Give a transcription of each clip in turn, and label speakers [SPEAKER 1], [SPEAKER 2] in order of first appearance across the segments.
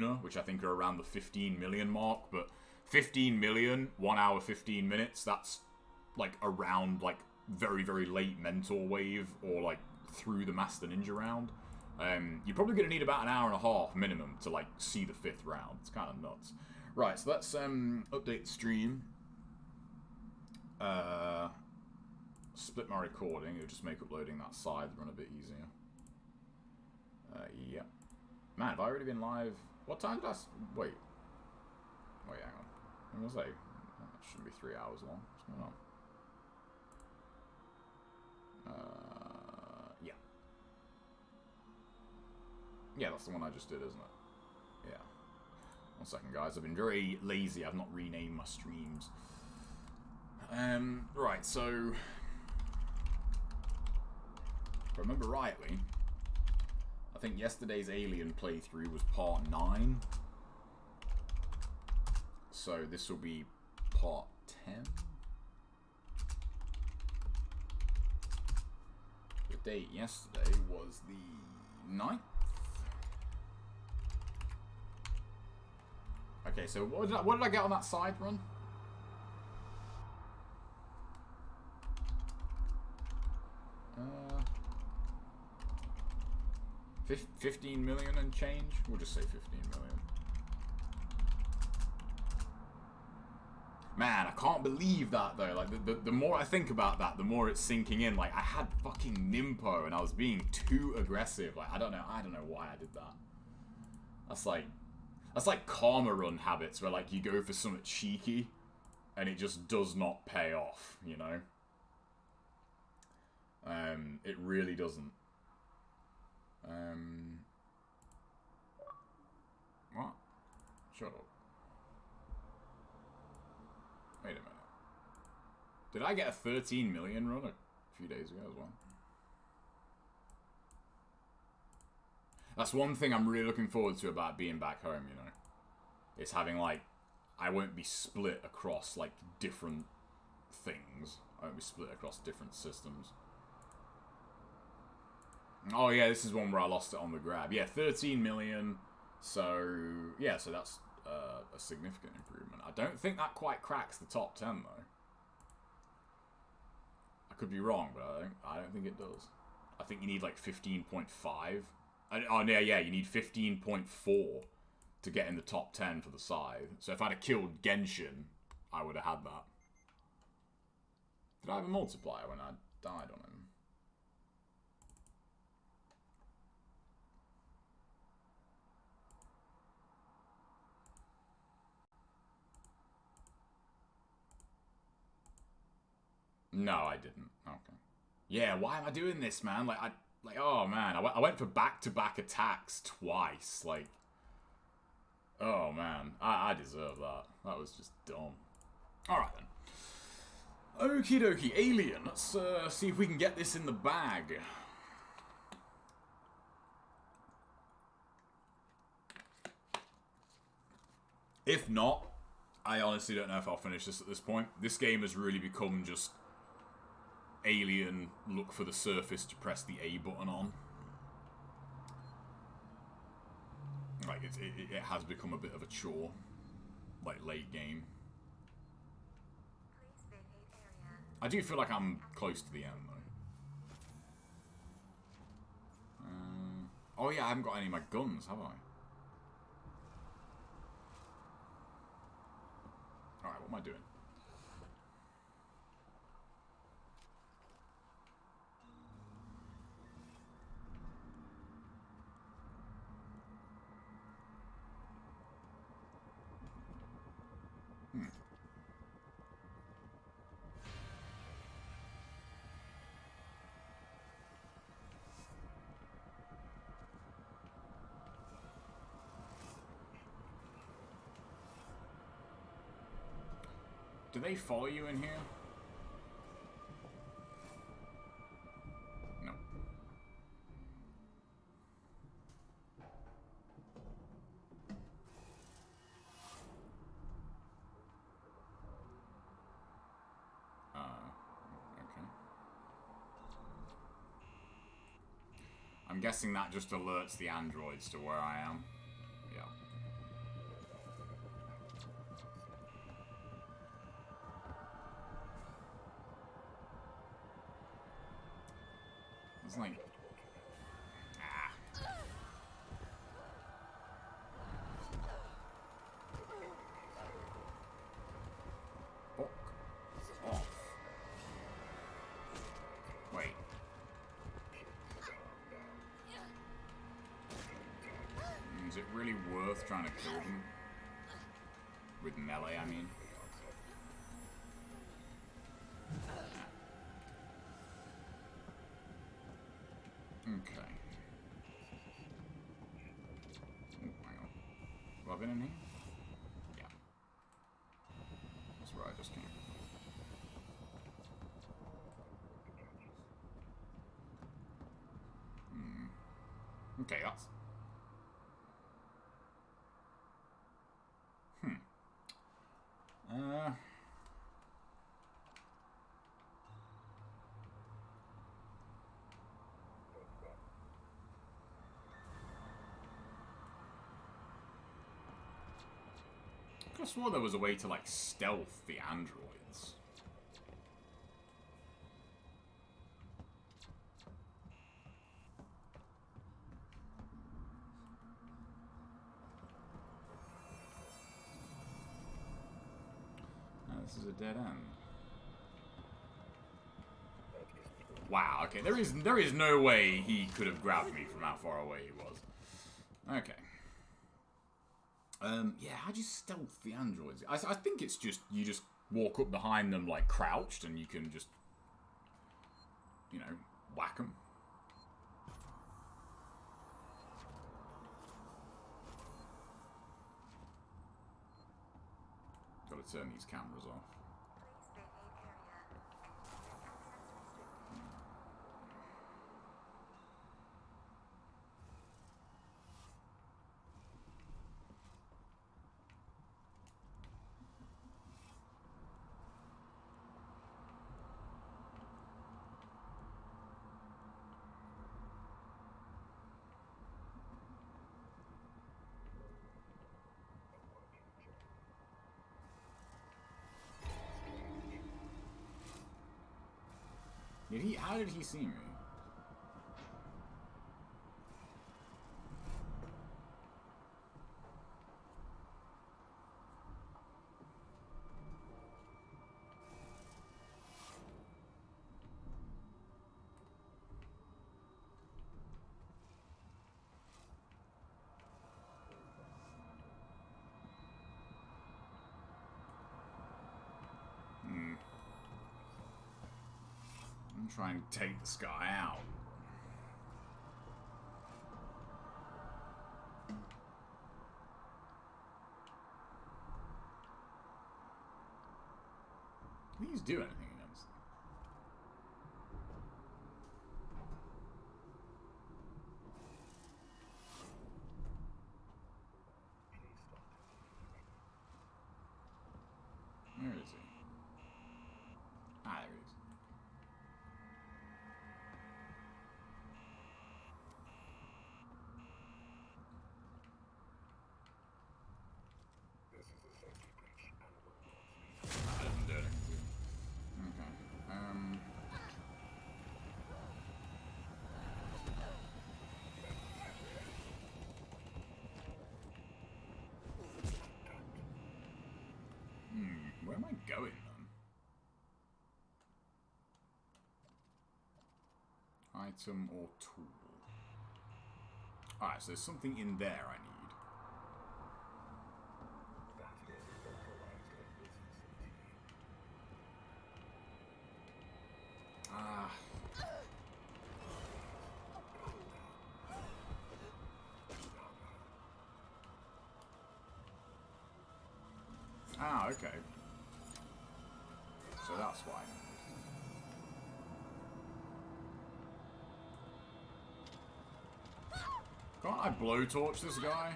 [SPEAKER 1] sooner, which I think are around the 15 million mark, but 15 million, 1 hour, 15 minutes, that's like around like very, very late Mentor Wave or like through the Master Ninja round. You're probably going to need about an hour and a half minimum to like see the 5th round. It's kind of nuts. Right, so let's update the stream. Split my recording. It'll just make uploading that side run a bit easier. Yeah. Man, have I already been live? What time did I... Wait, hang on. I'm going to say... It shouldn't be 3 hours long. What's going on? Yeah. Yeah, that's the one I just did, isn't it? Yeah. 1 second, guys. I've been very lazy. I've not renamed my streams. Right, so... If I remember rightly, I think yesterday's Alien playthrough was part 9. So this will be part 10. The date yesterday was the 9th. Okay, so what did I get on that side run? 15 million and change? We'll just say 15 million. Man, I can't believe that though. Like the more I think about that, the more it's sinking in. Like I had fucking Nimpo and I was being too aggressive. Like I don't know why I did that. That's like karma run habits where like you go for something cheeky and it just does not pay off, you know? It really doesn't. What? Shut up. Wait a minute. Did I get a 13 million run a few days ago as well? That's one thing I'm really looking forward to about being back home, you know. It's having, like, I won't be split across, like, different things. I won't be split across different systems. Oh, yeah, this is one where I lost it on the grab. Yeah, 13 million. So, yeah, so that's a significant improvement. I don't think that quite cracks the top 10, though. I could be wrong, but I don't think it does. I think you need, like, 15.5. Oh, yeah, you need 15.4 to get in the top 10 for the scythe. So if I'd have killed Genshin, I would have had that. Did I have a multiplier when I died on him? No, I didn't. Okay. Yeah, why am I doing this, man? Oh man, I went for back-to-back attacks twice. Like, oh man, I deserve that. That was just dumb. All right then. Okie dokie, Alien. Let's see if we can get this in the bag. If not, I honestly don't know if I'll finish this at this point. This game has really become just Alien, look for the surface to press the A button on. Like, it has become a bit of a chore. Like, late game. I do feel like I'm close to the end, though. Oh yeah, I haven't got any of my guns, have I? Alright, what am I doing? Do they follow you in here? No. Okay. I'm guessing that just alerts the androids to where I am. Yeah. It's like... Ah. Fuck off. Wait. Is it really worth trying to kill them? With melee, I mean. Okay. Oh, hang on. Have I been in here? Yeah. That's where I just came. Okay, that's... I could have swore there was a way to, like, stealth the androids. This is a dead end. Wow, okay, there is no way he could have grabbed me from how far away he was. Okay. Yeah, how do you stealth the androids? I think it's just, you just walk up behind them like crouched and you can just, you know, whack them. Gotta turn these cameras off. How did he see me? I'm trying to take this guy out. Can these do anything against them? Where is he? Ah, there he is. I didn't do anything. Okay. Where am I going then? Item or tool? Alright, so there's something in there I need. Ah, okay. So that's why. Can't I blowtorch this guy?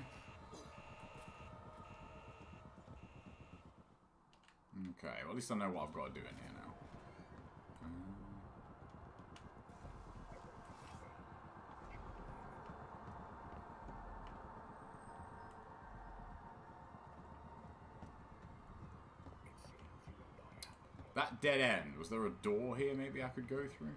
[SPEAKER 1] Okay, well at least I know what I've got to do in here now. That dead end, was there a door here maybe I could go through?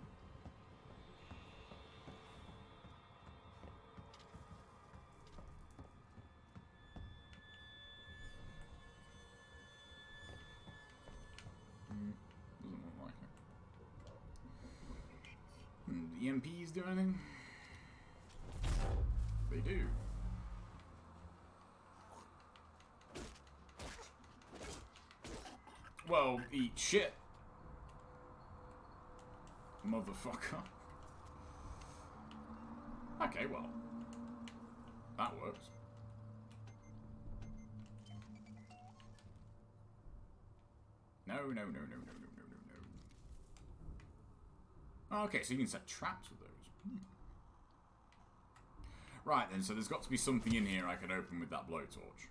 [SPEAKER 1] EMPs do anything? They do. Well, eat shit. Motherfucker. Okay, well. That works. No, no, no, no, no, no, no, no, no. Okay, so you can set traps with those. Right then, so there's got to be something in here I can open with that blowtorch.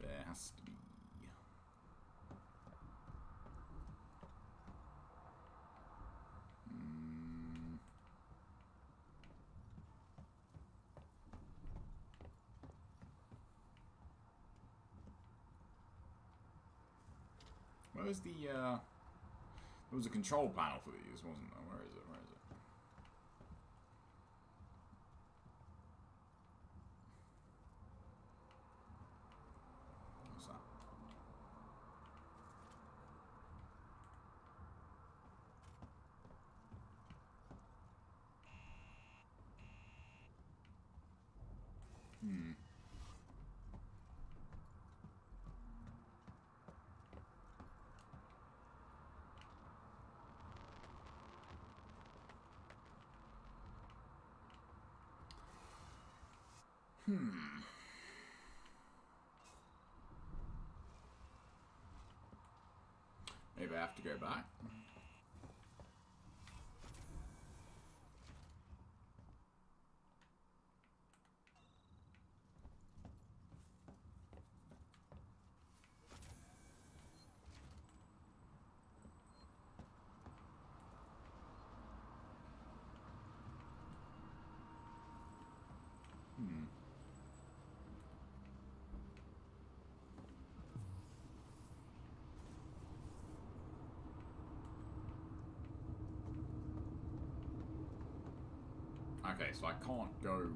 [SPEAKER 1] There has to be. Where's the, there was a control panel for these, wasn't there? Where is it? Where is it? What's that? Maybe I have to go back. Okay, so I can't go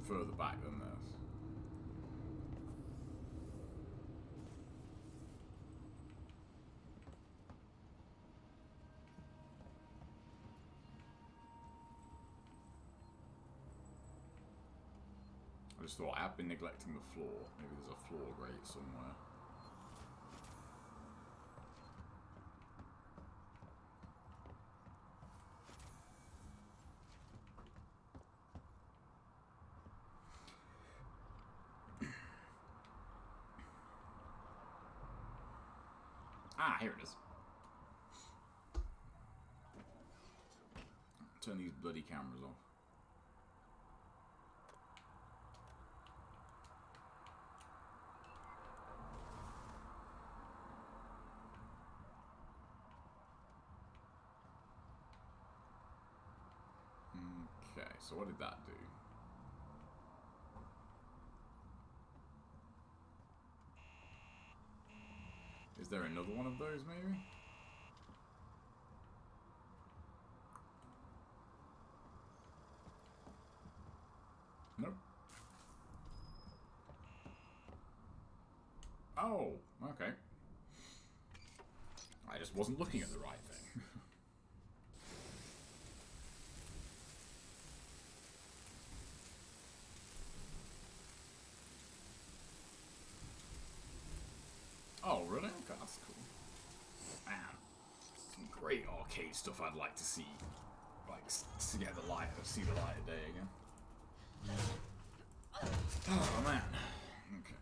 [SPEAKER 1] further back than this. I just thought I have been neglecting the floor. Maybe there's a floor grate somewhere. Ah, here it is. Turn these bloody cameras off. Okay, so what did that do? Is there another one of those, maybe? Nope. Oh, okay. I just wasn't looking at the right thing. Oh, really? Okay, that's cool. Man, some great arcade stuff I'd like to see. Like, to get the light, see the light of day again. Oh, man. Okay.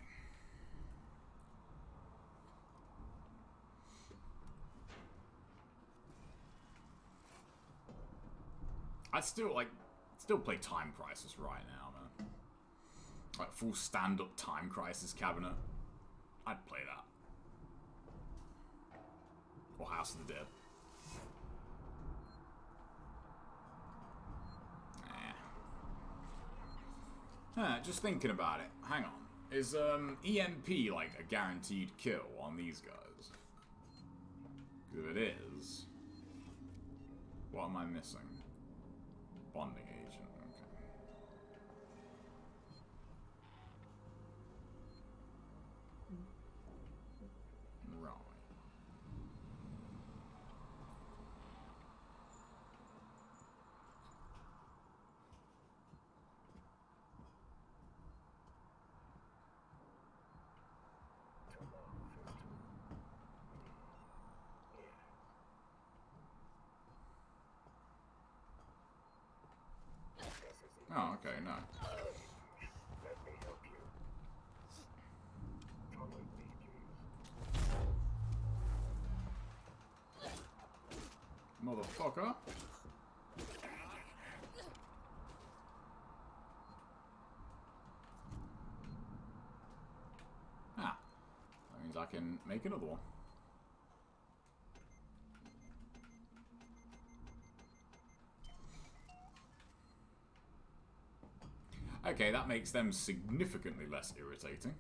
[SPEAKER 1] I'd still play Time Crisis right now, man. Like, full stand-up Time Crisis cabinet. I'd play that. Or House of the Dead. Just thinking about it. Hang on. Is EMP like a guaranteed kill on these guys? Because if it is, what am I missing? Bonding agent. Okay. Right. Oh, okay, no. Motherfucker. Ah. That means I can make another one. Okay, that makes them significantly less irritating.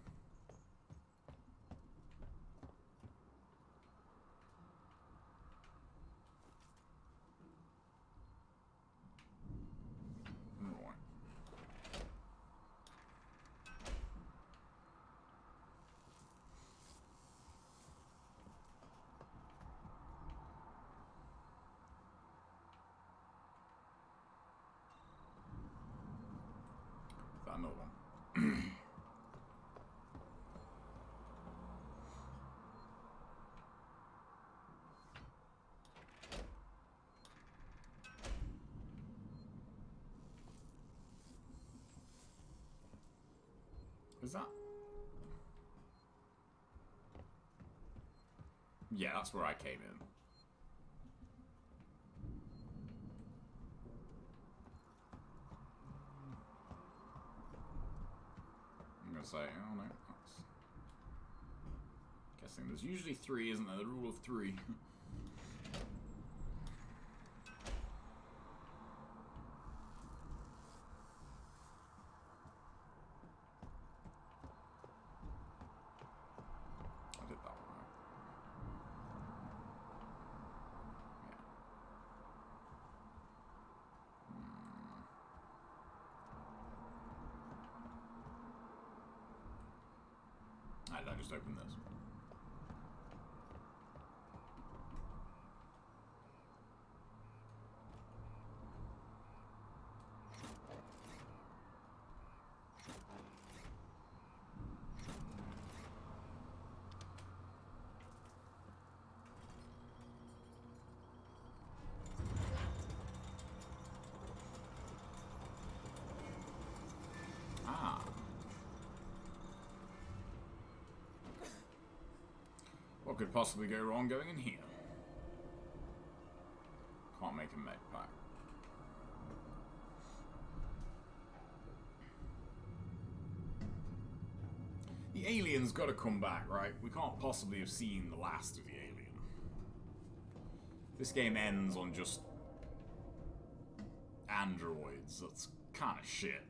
[SPEAKER 1] Right. Is that another one? Is that? Yeah, that's where I came in. I'm gonna say, oh no, that's... Guessing there's usually 3, isn't there? The rule of 3. I did that one, right? Yeah. I just opened this. Ah. What could possibly go wrong going in here? Can't make a med pack. The alien's got to come back, right? We can't possibly have seen the last of the alien. This game ends on just androids. That's kind of shit.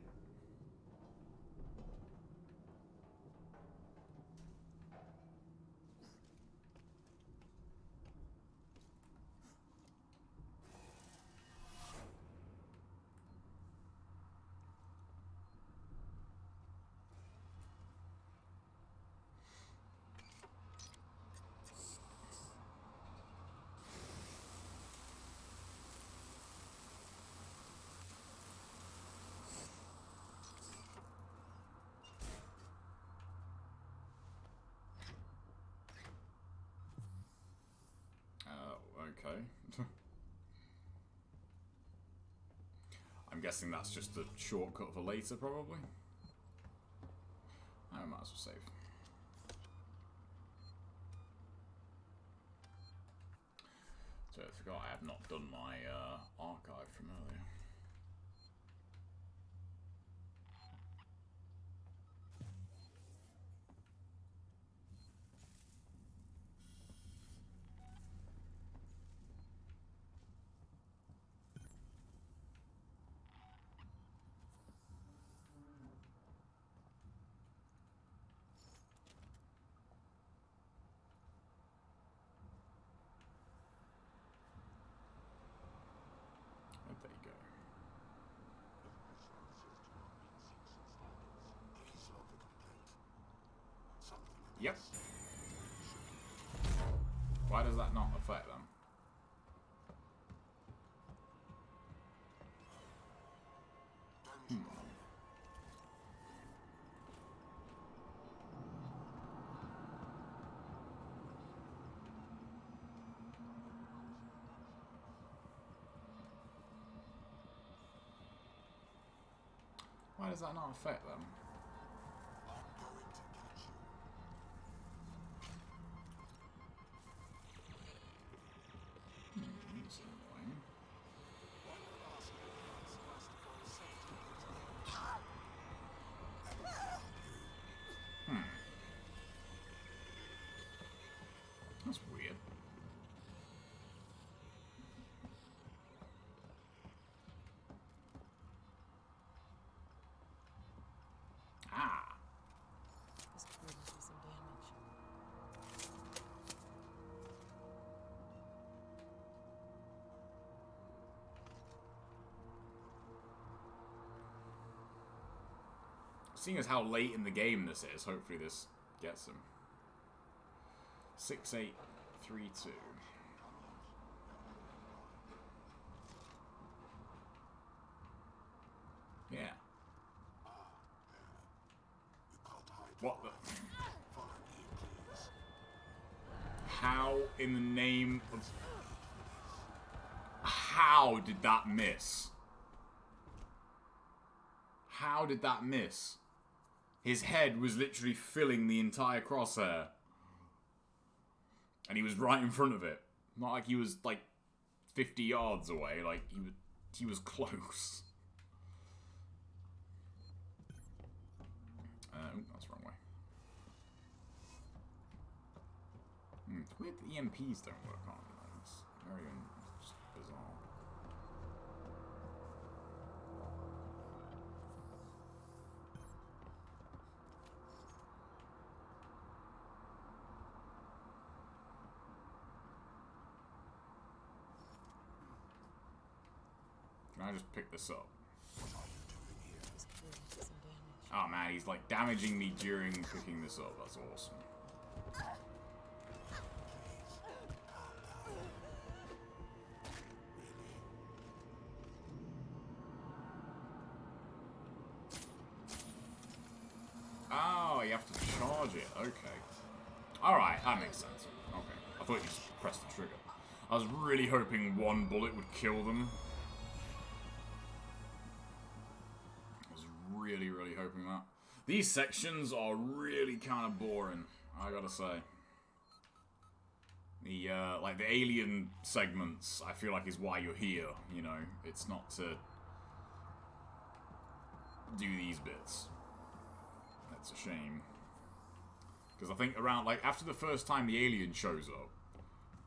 [SPEAKER 1] Okay. I'm guessing that's just a shortcut for later, probably. I might as well save. So I forgot I have not done my archive from earlier. There you go. Yep. Why does that not affect them? Why does that not affect them? That's annoying. That's weird. Ah.
[SPEAKER 2] This could really do some damage.
[SPEAKER 1] Seeing as how late in the game this is, hopefully this gets him. 6832. Yeah. What the? How in the name of... How did that miss? How did that miss? His head was literally filling the entire crosshair. And he was right in front of it. Not like he was, like, 50 yards away. Like, he was close. That's the wrong way. It's weird that EMPs don't work on it. It's very just bizarre. Can I just pick this up?
[SPEAKER 2] This could really do some damage.
[SPEAKER 1] Oh man, he's like damaging me during picking this up. That's awesome. Oh, you have to charge it. Okay. Alright, that makes sense. Okay. I thought you just pressed the trigger. I was really hoping one bullet would kill them. I was really, really hoping that. These sections are really kind of boring, I gotta say. The, like, the alien segments, I feel like is why you're here, you know? It's not to do these bits. That's a shame. Because I think around, like, after the first time the alien shows up,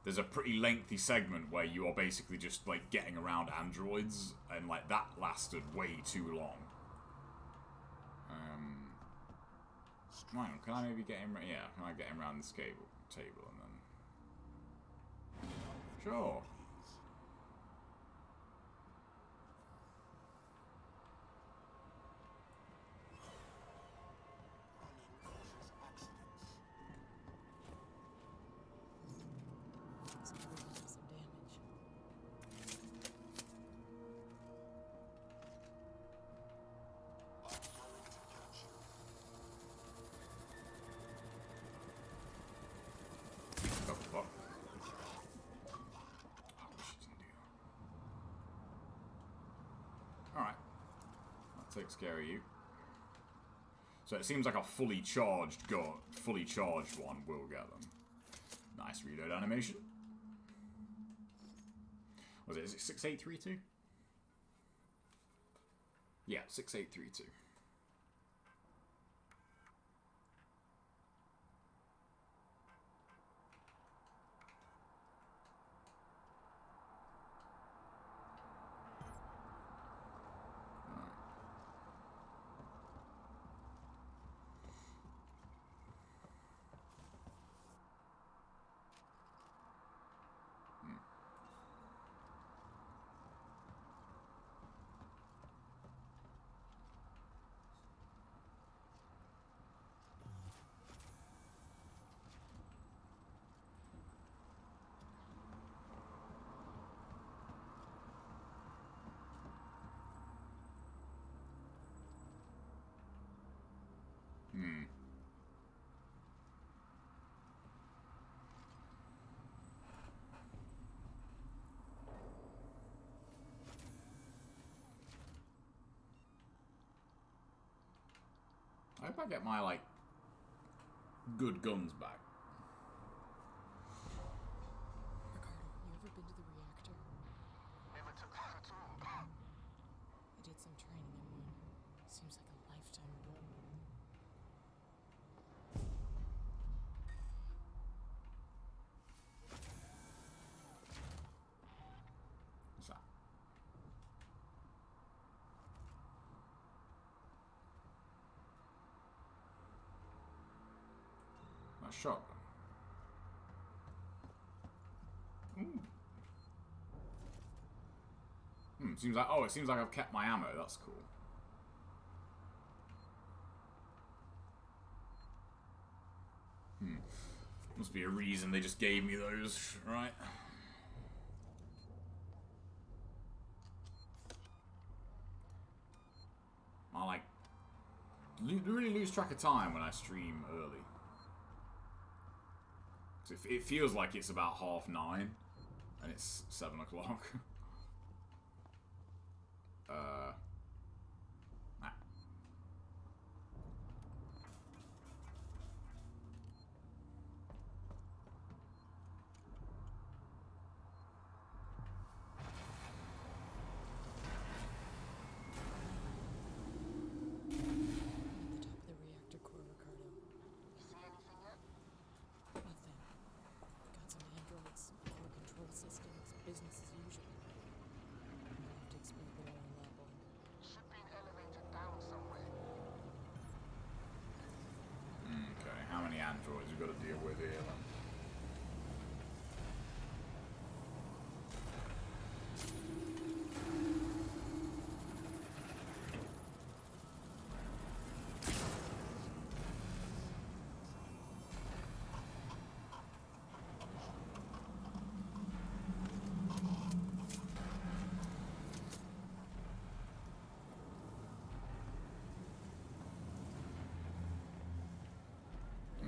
[SPEAKER 1] there's a pretty lengthy segment where you are basically just, like, getting around androids, and, like, that lasted way too long. Hang on, can I maybe get him, yeah, can I get him around this table and then... Sure.
[SPEAKER 2] This could really do some damage.
[SPEAKER 1] Oh, fuck. I wish it didn't do that. Alright. That takes care of you. So it seems like a fully charged one will get them. Nice reload animation. Was it? Is it 6832? Yeah, 6832. I hope I get my, like, good guns back.
[SPEAKER 2] Ricardo, you ever been to the reactor?
[SPEAKER 3] Never took that at all.
[SPEAKER 2] I did some training in one. Seems like a lifetime ago.
[SPEAKER 1] What's that? That shotgun. Ooh. Seems like, oh, it seems like I've kept my ammo. That's cool. Must be a reason they just gave me those, right? I like really lose track of time when I stream early. 'Cause it feels like it's about 9:30 and it's 7 o'clock. Nah.
[SPEAKER 2] I'm at the top of the reactor core, Ricardo.
[SPEAKER 3] You see anything yet?
[SPEAKER 2] Nothing. Got some androids, core control systems, business as usual. I'm gonna have to explore below on that one.
[SPEAKER 3] Should be an elevator down somewhere.
[SPEAKER 1] Okay, how many androids we got to deal with here then?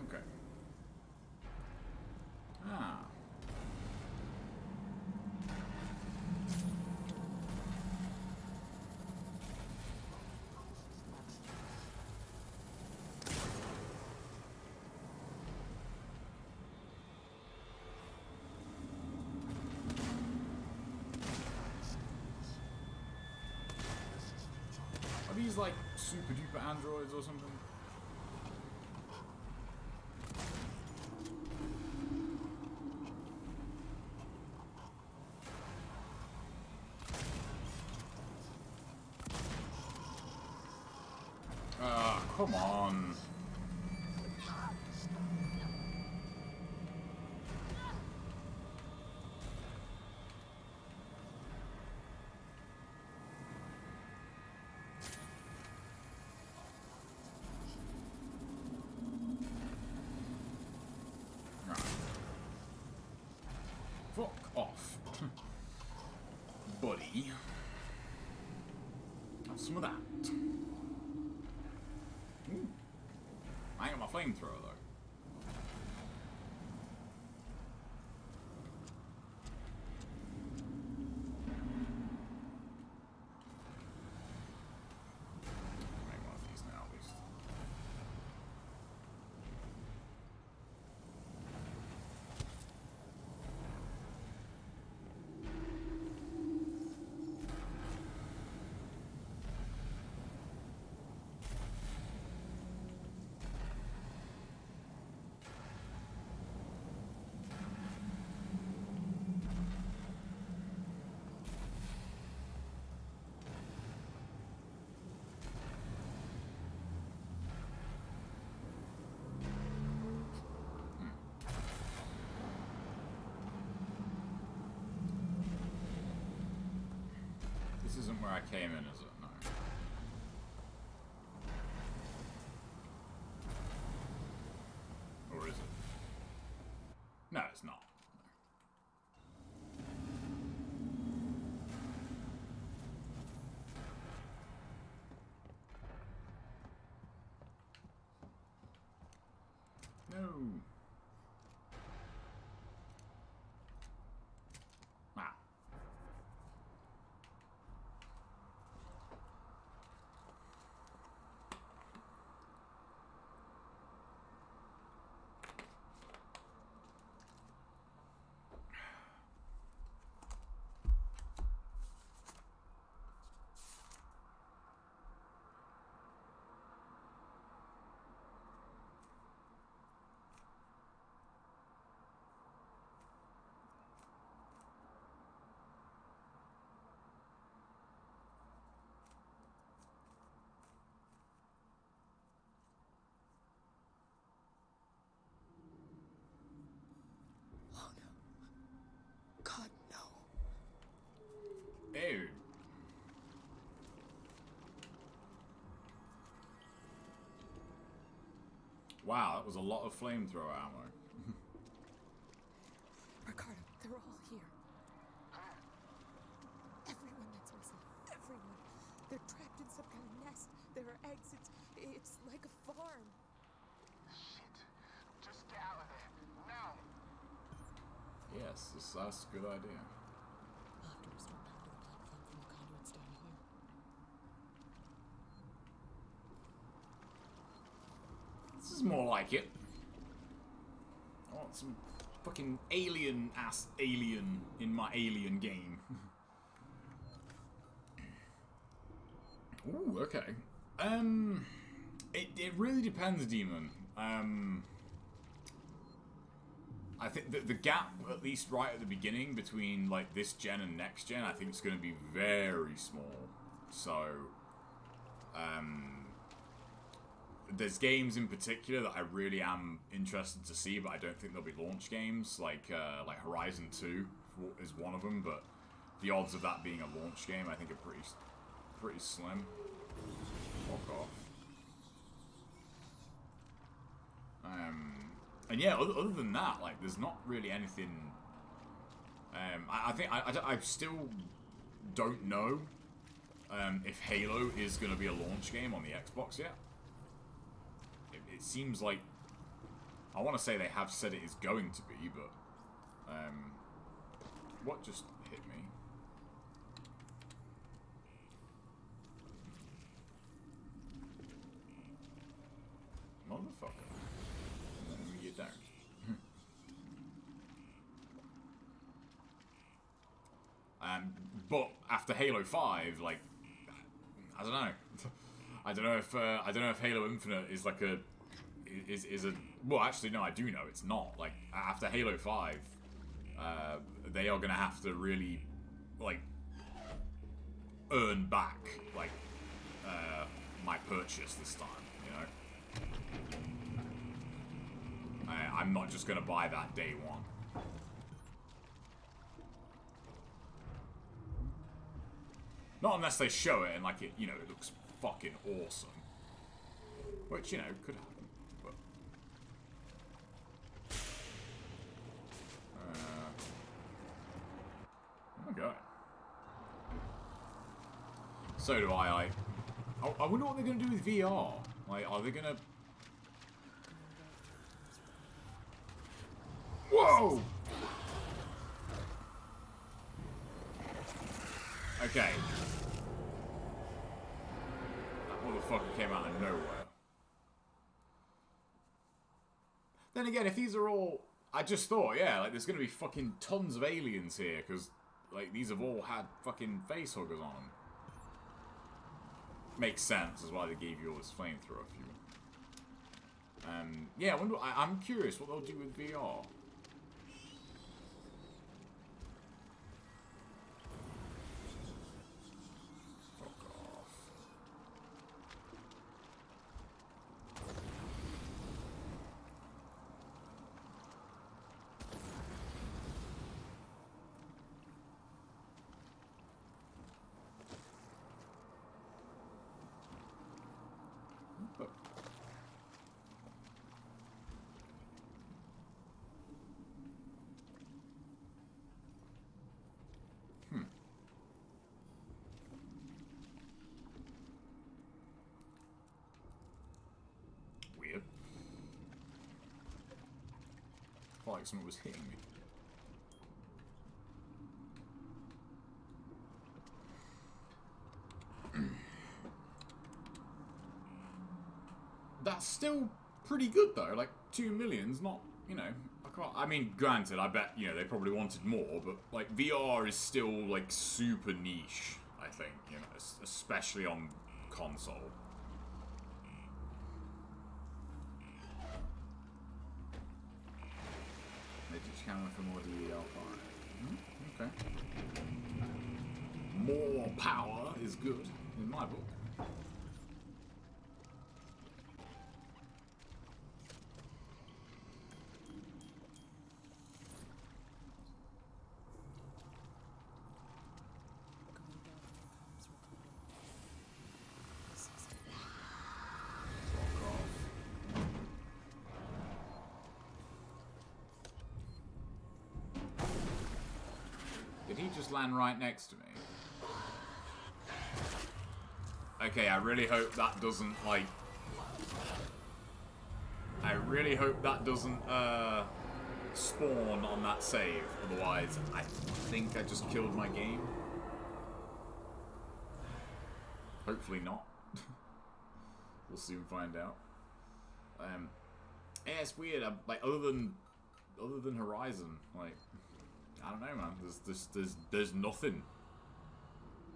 [SPEAKER 1] Okay. Ah. Are these like super duper androids or something? Come on. Right. Fuck off. Buddy. Have some of that. Ooh. I ain't got my flamethrower though. Make one of these now at least. This isn't where I came in, is it? No. Or is it? No, it's not. No. Ah. Wow, that was a lot of flamethrower ammo.
[SPEAKER 2] Ricardo, they're all here. Everyone that's missing. Everyone. They're trapped in some kind of nest. There are eggs. It's like a farm.
[SPEAKER 3] Shit. Just get out of there. Now.
[SPEAKER 1] Yes, that's a good idea.
[SPEAKER 2] I'll have to restore power to the platform from the conduits down here.
[SPEAKER 1] This is more like it. I want some fucking alien-ass alien in my alien game. Ooh, okay. It really depends, Demon. I think that the gap, at least right at the beginning, between like this gen and next gen, I think it's going to be very small. So, there's games in particular that I really am interested to see, but I don't think they'll be launch games. Like Horizon 2 is one of them, but the odds of that being a launch game, I think, are pretty slim. Fuck off. And yeah, other than that, like, there's not really anything. I think I still don't know if Halo is going to be a launch game on the Xbox yet. It seems like, I want to say they have said it is going to be, but what just hit me? Motherfucker. Let me get down. But after Halo 5, like, I don't know. I don't know if Halo Infinite is like a well, actually no, I do know it's not. Like, after Halo 5, they are gonna have to really like earn back like my purchase this time, you know. I'm not just gonna buy that day one. Not unless they show it and, like, it, you know, it looks fucking awesome. Which, you know, could happen. But, okay. So do I wonder what they're going to do with VR. Like, are they going to... Whoa! Okay. That motherfucker came out of nowhere. Then again, if these are all... I just thought, yeah, like, there's gonna be fucking tons of aliens here, because, like, these have all had fucking face huggers on them. Makes sense, is why they gave you all this flamethrower fuel. Yeah, I'm curious what they'll do with VR. Weird. I felt like someone was hitting me. That's still pretty good though. Like 2 million's not, you know. I mean, granted, I bet, you know, they probably wanted more, but like VR is still like super niche. I think, you know, especially on console. Vintage camera for more DDR5. Okay. More power is good in my book. just land right next to me? Okay, I really hope that doesn't, like... I really hope that doesn't, spawn on that save. Otherwise, I think I just killed my game. Hopefully not. We'll soon find out. Yeah, it's weird. Like, other than Horizon, like, I don't know, man. There's nothing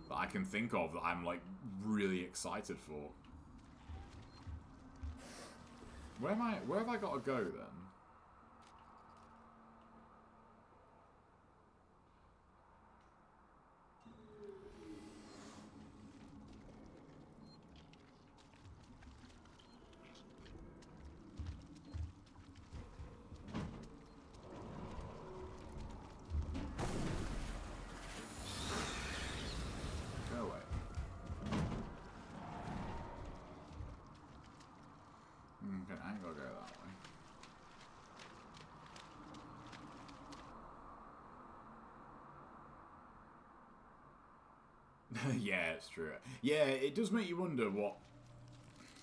[SPEAKER 1] that I can think of that I'm like really excited for. Where have I got to go then? Okay, I ain't gonna go that way. Yeah, it's true. Yeah, it does make you wonder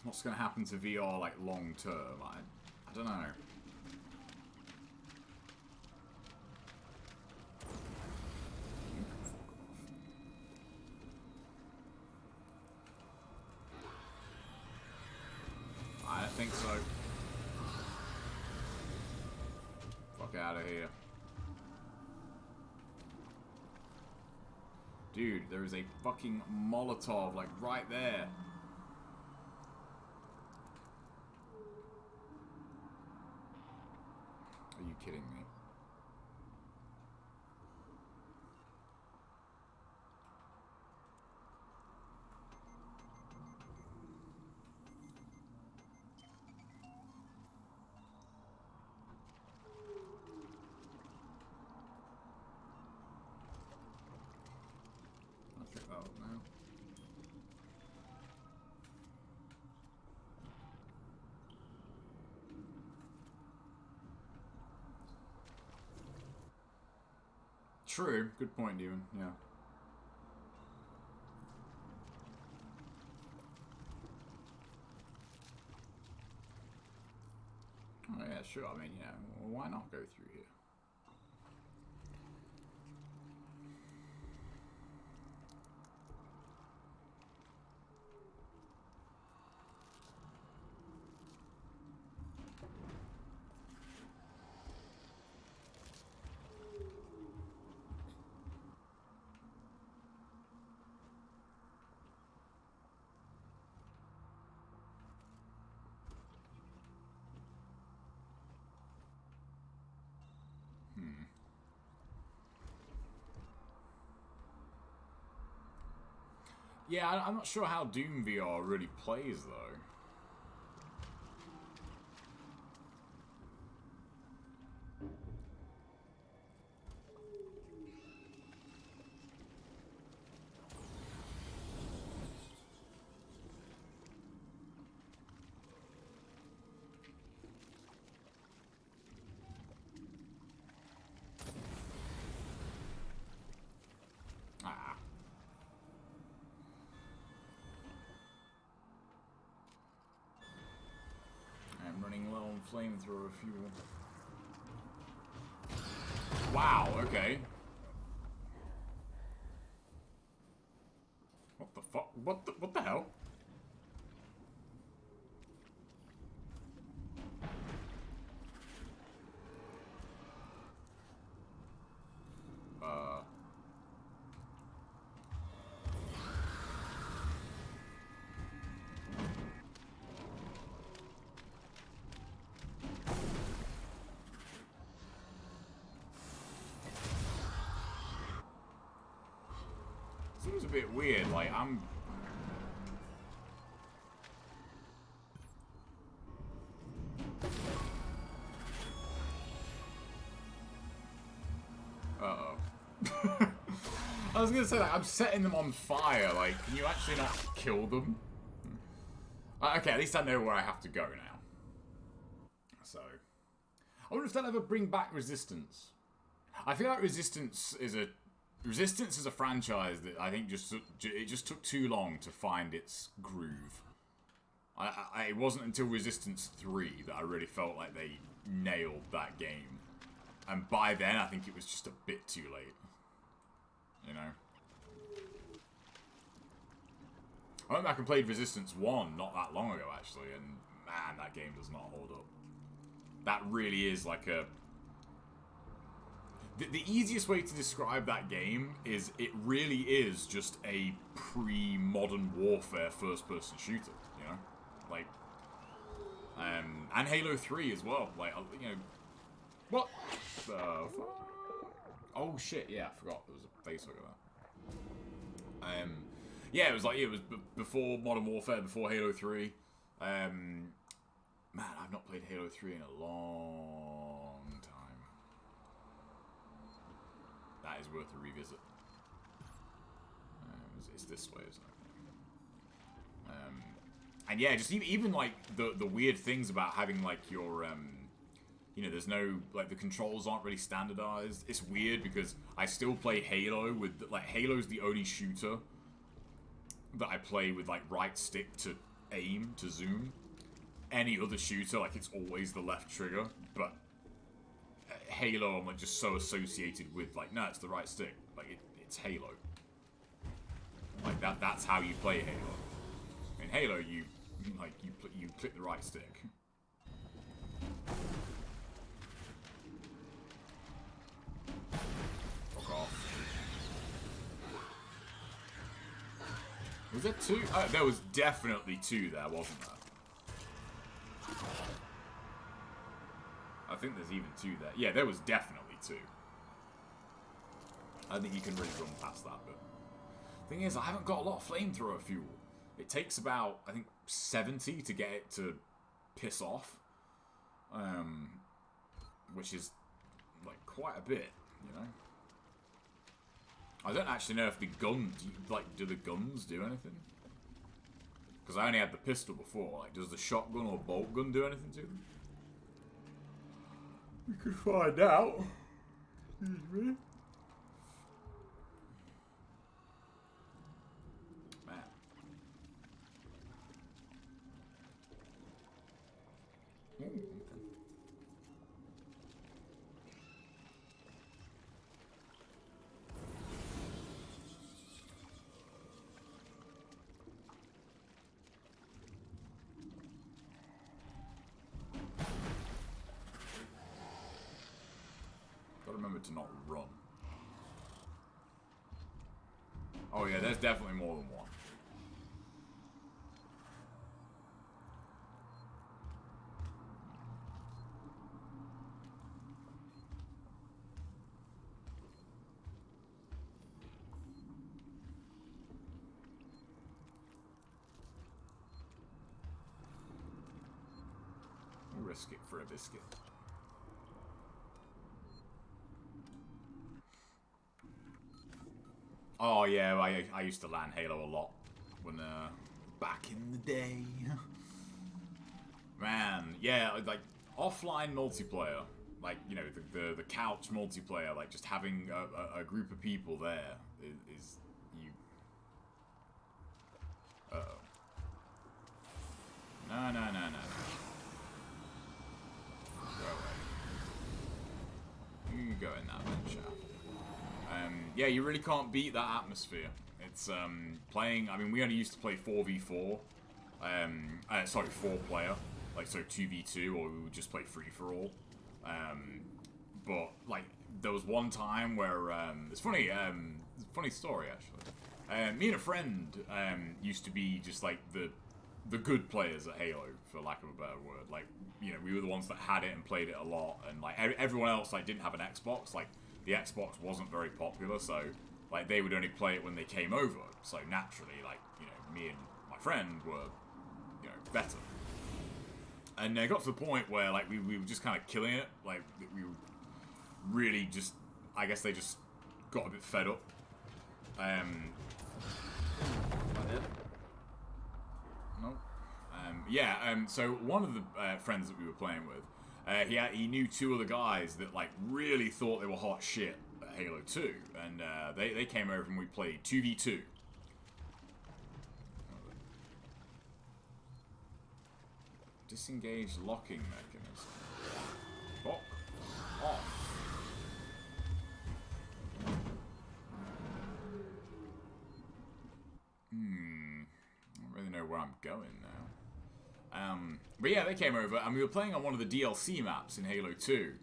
[SPEAKER 1] what's gonna happen to VR like long term. I don't know. I don't think so. Fuck out of here. Dude, there is a fucking Molotov, like, right there. Are you kidding me? True. Good point, Ewan. Yeah. Oh, yeah, sure. I mean, yeah, why not go through here? Yeah, I'm not sure how Doom VR really plays, though. Flamethrower fuel. Wow, okay. What the fuck? What the hell? Seems a bit weird, like, I'm... Uh-oh. I was gonna say, like, I'm setting them on fire, like, can you actually not kill them? Okay, at least I know where I have to go now. So... I wonder if they'll ever bring back Resistance. I feel like Resistance is a Resistance is a franchise that I think it just took too long to find its groove. It wasn't until Resistance 3 that I really felt like they nailed that game. And by then, I think it was just a bit too late. You know? I went back and played Resistance 1 not that long ago, actually, and man, that game does not hold up. That really is like a... The easiest way to describe that game is it really is just a pre-Modern Warfare first-person shooter, you know? Like... and Halo 3 as well, like, you know... What the fuck? Oh shit, yeah, I forgot there was a Facebook of that. Yeah, it was before Modern Warfare, before Halo 3. Man, I've not played Halo 3 in a long time. That is worth a revisit. It's this way, isn't it? And yeah, just even like the weird things about having like your you know, there's no, like, the controls aren't really standardized. It's weird because I still play Halo with, like, Halo's the only shooter that I play with, like, right stick to aim, to zoom. Any other shooter, like, it's always the left trigger, but Halo, I'm, like, just so associated with, like, no, it's the right stick. Like, it's Halo. Like, that's how you play Halo. In Halo, you click the right stick. Was there two? There was definitely two there, wasn't there? I think there's even two there. Yeah, there was definitely two. I think you can really run past that, but... Thing is, I haven't got a lot of flamethrower fuel. It takes about, I think, 70 to get it to piss off. Which is, like, quite a bit, you know? I don't actually know if the guns, like, do the guns do anything? Because I only had the pistol before. Like, does the shotgun or bolt gun do anything to them? We could find out. Excuse me. Man. Ooh, okay. Remember to not run. Oh yeah, there's definitely more than one. We'll risk it for a biscuit. Oh yeah, I used to LAN Halo a lot when back in the day. Man, yeah, like offline multiplayer, like, you know, the couch multiplayer, like just having a group of people there is you. Uh-oh. No. Go away. You go in that vent shaft. Yeah, you really can't beat that atmosphere. It's, playing... I mean, we only used to play 4v4. Sorry, 4-player. Like, so 2v2, or we would just play free-for-all. But, like, there was one time where... it's funny, it's a funny story, actually. Me and a friend used to be just, like, the good players at Halo, for lack of a better word. Like, you know, we were the ones that had it and played it a lot. And, like, everyone else, like, didn't have an Xbox. Like, the Xbox wasn't very popular, so, like, they would only play it when they came over. So, naturally, like, you know, me and my friend were, you know, better. And it got to the point where, like, we were just kind of killing it. Like, we were really just... I guess they just got a bit fed up. Nope. Yeah, so one of the friends that we were playing with, he knew two other guys that, like, really thought they were hot shit at Halo 2, and they came over and we played 2v2. Disengage locking mechanism. Fuck off. I don't really know where I'm going now. But yeah, they came over and we were playing on one of the DLC maps in Halo 2.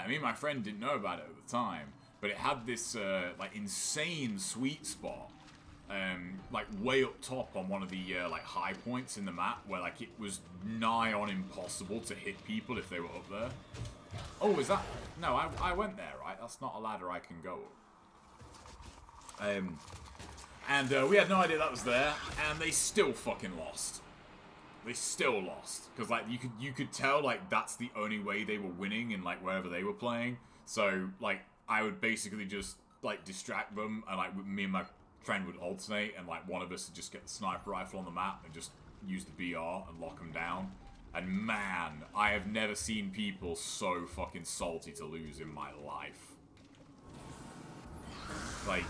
[SPEAKER 1] Me and my friend didn't know about it at the time, but it had this like insane sweet spot, like way up top on one of the like high points in the map, where like it was nigh on impossible to hit people if they were up there. Oh, is that? No, I went there, right? That's not a ladder I can go up. And we had no idea that was there, and they still fucking lost. They still lost, because like you could tell like that's the only way they were winning in like wherever they were playing. So like I would basically just like distract them, and like me and my friend would alternate, and like one of us would just get the sniper rifle on the map and just use the BR and lock them down. And man, I have never seen people so fucking salty to lose in my life. Like.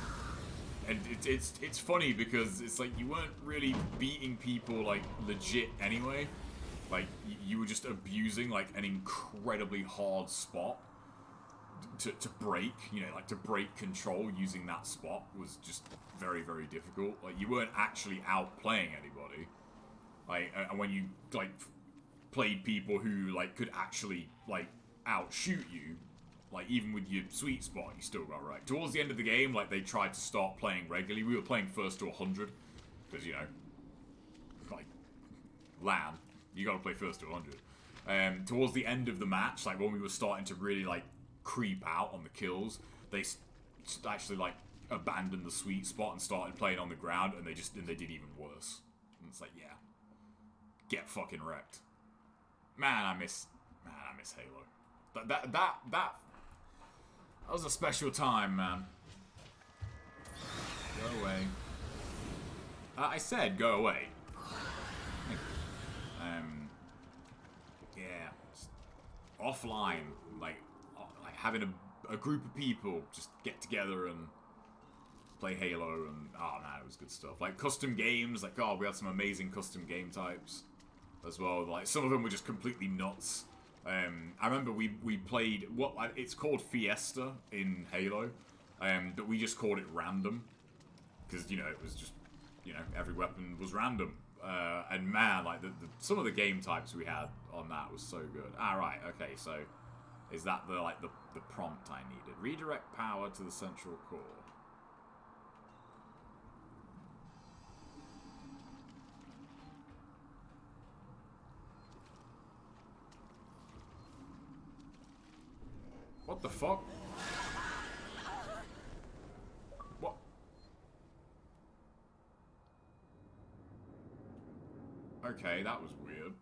[SPEAKER 1] And it's funny because it's like you weren't really beating people like legit anyway. Like you were just abusing like an incredibly hard spot to break. You know, like to break control using that spot was just very, very difficult. Like you weren't actually outplaying anybody. Like and when you like played people who like could actually like outshoot you. Like, even with your sweet spot, you still got right. Towards the end of the game, like, they tried to start playing regularly. We were playing first to 100. Because, you know, like, LAN, you gotta play first to 100. Towards the end of the match, like, when we were starting to really, like, creep out on the kills, they actually, like, abandoned the sweet spot and started playing on the ground, and they did even worse. And it's like, yeah. Get fucking wrecked. Man, I miss Halo. That was a special time, man. Go away. I said go away. Yeah. Offline, like having a group of people just get together and play Halo, and oh man, it was good stuff. Like custom games, like we had some amazing custom game types as well. Like some of them were just completely nuts. I remember we played it's called Fiesta in Halo, but we just called it random because you know it was just every weapon was random, and man, like some of the game types we had on that was so good. Right, okay, so is that the prompt I needed? Redirect power to the central core. What the fuck? What? Okay, that was weird.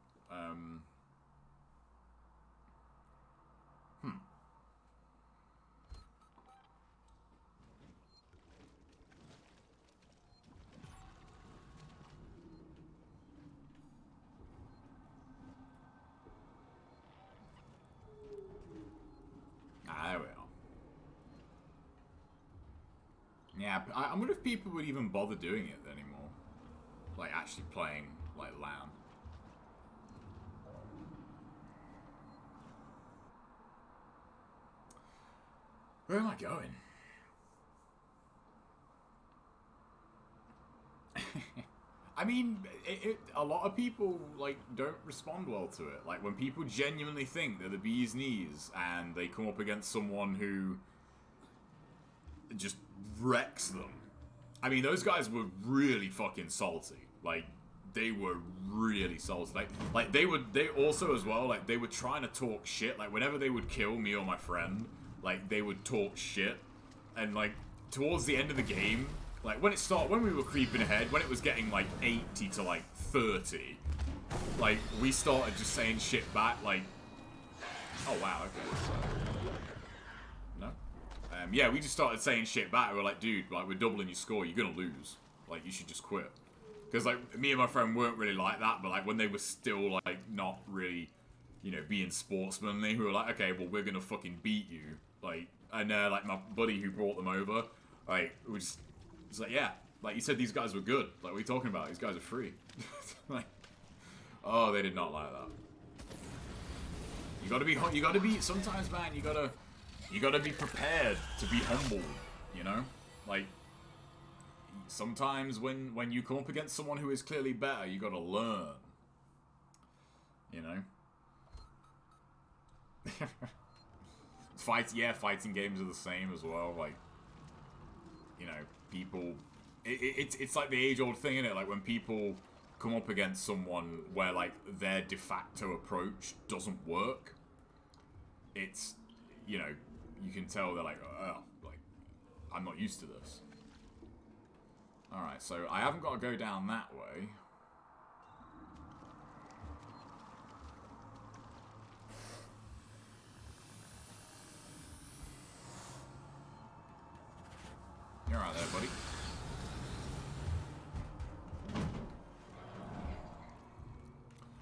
[SPEAKER 1] There we are. Yeah, I wonder if people would even bother doing it anymore. Like, actually playing, like, LAN. Where am I going? I mean, a lot of people, like, don't respond well to it. Like, when people genuinely think they're the bee's knees and they come up against someone who just wrecks them. I mean, those guys were really fucking salty. Like, they were really salty. Like they also, as well, like, they were trying to talk shit. Like, whenever they would kill me or my friend, like, they would talk shit. And, like, towards the end of the game... Like, when we were creeping ahead, when it was getting, like, 80 to, like, 30, like, we started just saying shit back, like, oh, wow, okay, so, no? Yeah, we just started saying shit back, we were like, dude, like, we're doubling your score, you're gonna lose, like, you should just quit. Because, like, me and my friend weren't really like that, but, like, when they were still, like, not really you know, being sportsmanly, who are like, okay, well, we're gonna fucking beat you. Like, and like my buddy who brought them over, like, was it's like, yeah, like you said, these guys were good. Like, what are you talking about? These guys are free. Like, oh, they did not like that. You gotta be. Sometimes, man, you gotta be prepared to be humble. You know, like sometimes when you come up against someone who is clearly better, you gotta learn. You know. Fighting games are the same as well. Like, you know, people. It's like the age-old thing, isn't it? Like when people come up against someone where like their de facto approach doesn't work. It's, you know, you can tell they're like, oh, like I'm not used to this. All right, so I haven't got to go down that way. You're right there, buddy.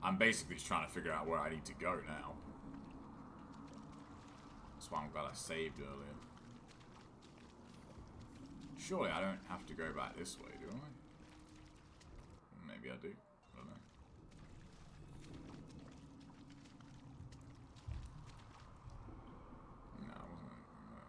[SPEAKER 1] I'm basically just trying to figure out where I need to go now. That's why I'm glad I saved earlier. Surely I don't have to go back this way, do I? Maybe I do. I don't know. No, I wasn't. No.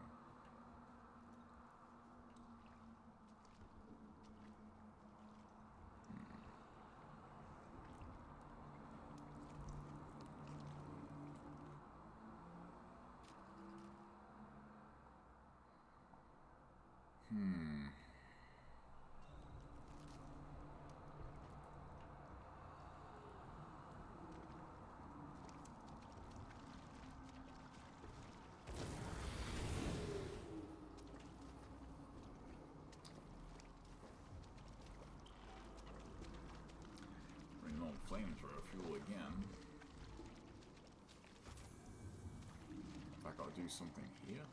[SPEAKER 1] Flamethrower fuel again. If I gotta do something here.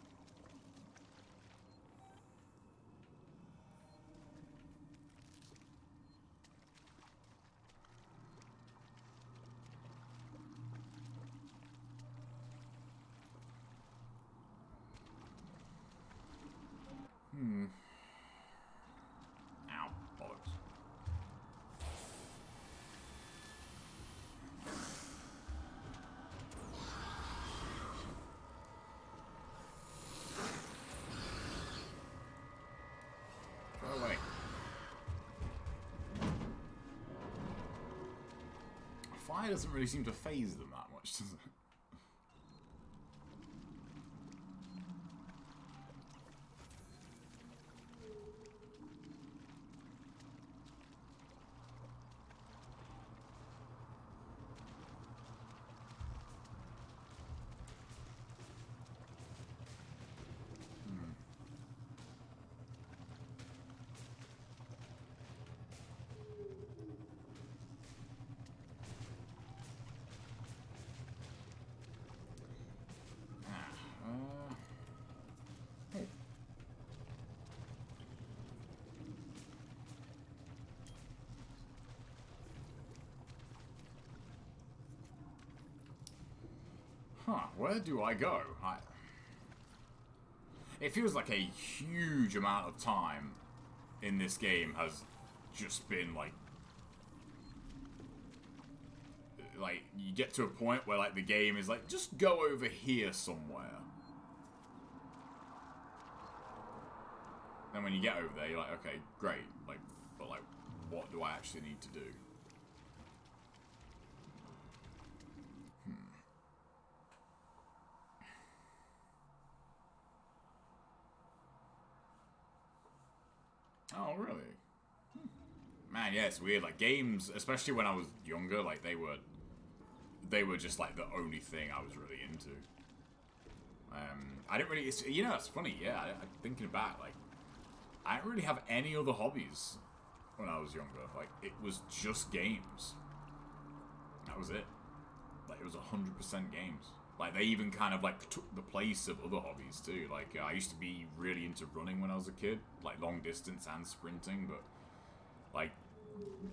[SPEAKER 1] Ow, bollocks. Go away. Fire doesn't really seem to phase them that much, does it? Huh, where do I go? It feels like a huge amount of time in this game has just been like you get to a point where like the game is like, just go over here somewhere. Then when you get over there, you're like, okay, great, like, but like, what do I actually need to do? Oh, really? Man, yeah, it's weird. Like, games, especially when I was younger, like, they were just, like, the only thing I was really into. I didn't really, you know, it's funny, yeah, I'm thinking back, like, I didn't really have any other hobbies when I was younger. Like, it was just games. That was it. Like, it was 100% games. Like, they even kind of, like, took the place of other hobbies, too. Like, I used to be really into running when I was a kid. Like, long distance and sprinting, but, like,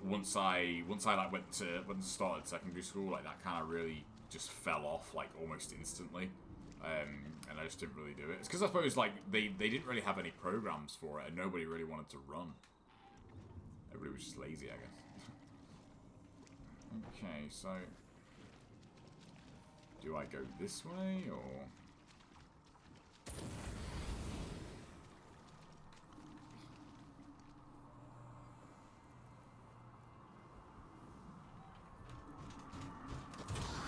[SPEAKER 1] once I like, went to started secondary school, like, that kind of really just fell off like almost instantly. And I just didn't really do it. It's because I suppose like they didn't really have any programs for it, and nobody really wanted to run. Everybody was just lazy, I guess. Okay, so do I go this way or?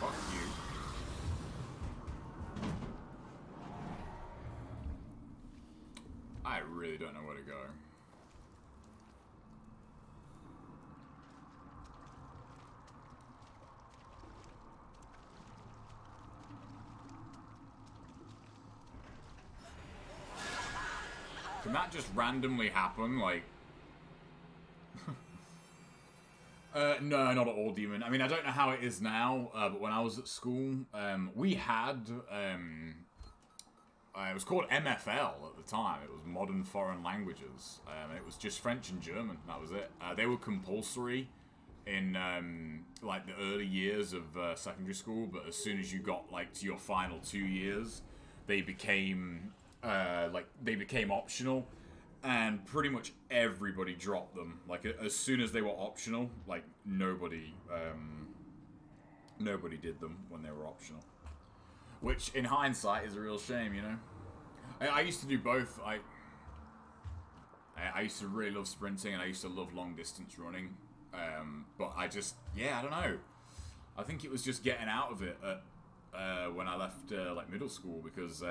[SPEAKER 1] Fuck you. I really don't know where to go. Can that just randomly happen? Like... no, not at all, Demon. I mean, I don't know how it is now, but when I was at school, we had... it was called MFL at the time. It was Modern Foreign Languages. And it was just French and German. That was it. They were compulsory in like the early years of secondary school, but as soon as you got like to your final 2 years, they became optional, and pretty much everybody dropped them. Like as soon as they were optional, like nobody did them when they were optional. Which, in hindsight, is a real shame, you know? I used to do both. I used to really love sprinting, and I used to love long-distance running. But I just... Yeah, I don't know. I think it was just getting out of it when I left, like, middle school, because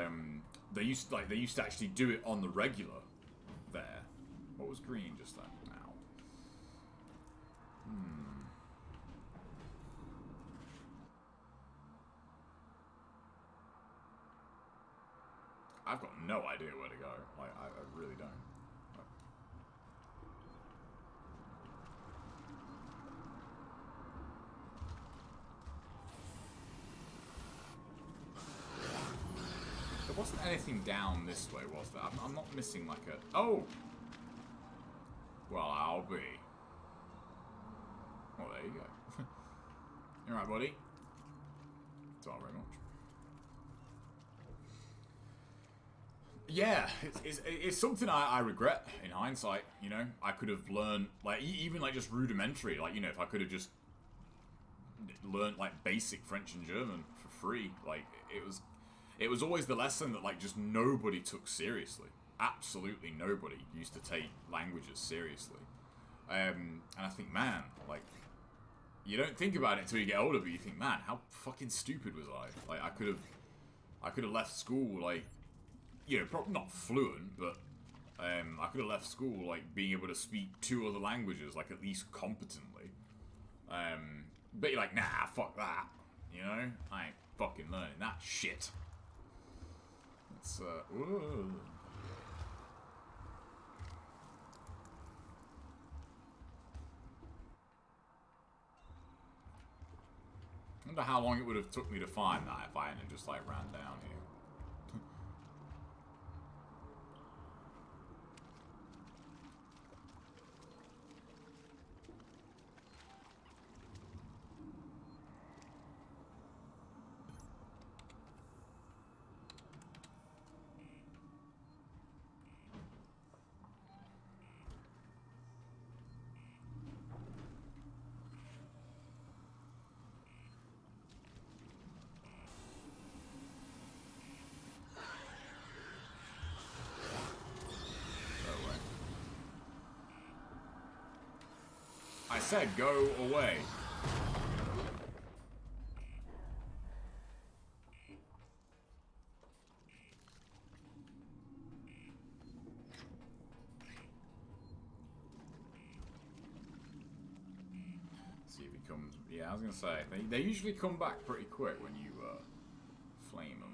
[SPEAKER 1] they used to actually do it on the regular there. What was green just then? Now. I've got no idea where to go. Like, I really don't. There wasn't anything down this way, was there? I'm not missing like a... Oh! Well, I'll be. Oh, there you go. You alright, buddy? Not very much. Yeah, it's something I regret in hindsight, you know? I could have learned, like, even, like, just rudimentary, like, you know, if I could have just learned, like, basic French and German for free, like, it was always the lesson that, like, just nobody took seriously. Absolutely nobody used to take languages seriously. And I think, man, like, you don't think about it until you get older, but you think, man, how fucking stupid was I? Like, I could have left school, like, you know, probably not fluent, but I could have left school, like, being able to speak 2 other languages, like, at least competently. But you're like, nah, fuck that. You know? I ain't fucking learning that shit. It's, whoa. I wonder how long it would have took me to find that if I hadn't just, like, ran down here. I said go away. See if he comes. Yeah, I was gonna say they usually come back pretty quick when you flame them.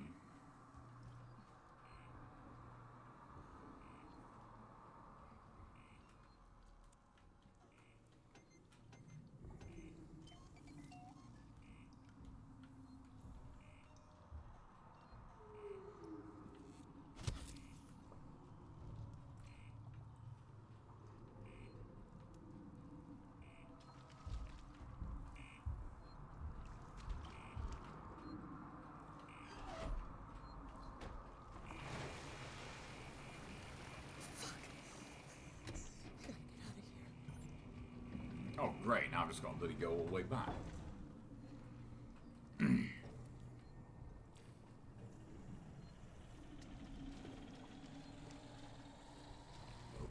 [SPEAKER 1] great, now I've just got to bloody go all the way back. We'll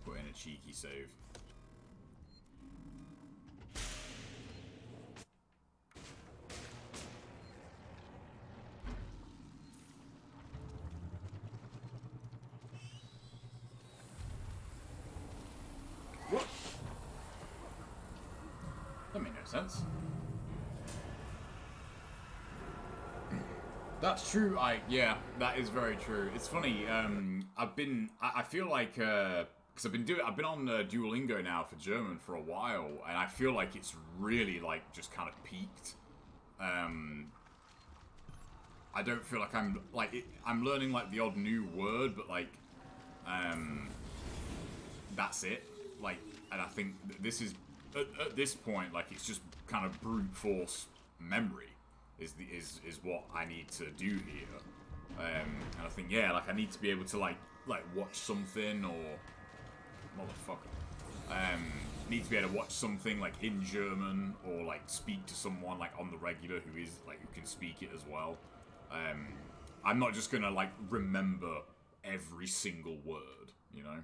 [SPEAKER 1] put in a cheeky save. What? That made no sense. That's true. Yeah, that is very true. It's funny. I feel like because I've been on Duolingo now for German for a while, and I feel like it's really like just kind of peaked. I don't feel like I'm learning like the odd new word, but like that's it. Like, and I think this is at this point like it's just kind of brute force memory. Is what I need to do here, and I think like I need to be able to like watch something or motherfucker, need to be able to watch something like in German or like speak to someone like on the regular who can speak it as well. I'm not just gonna like remember every single word, you know.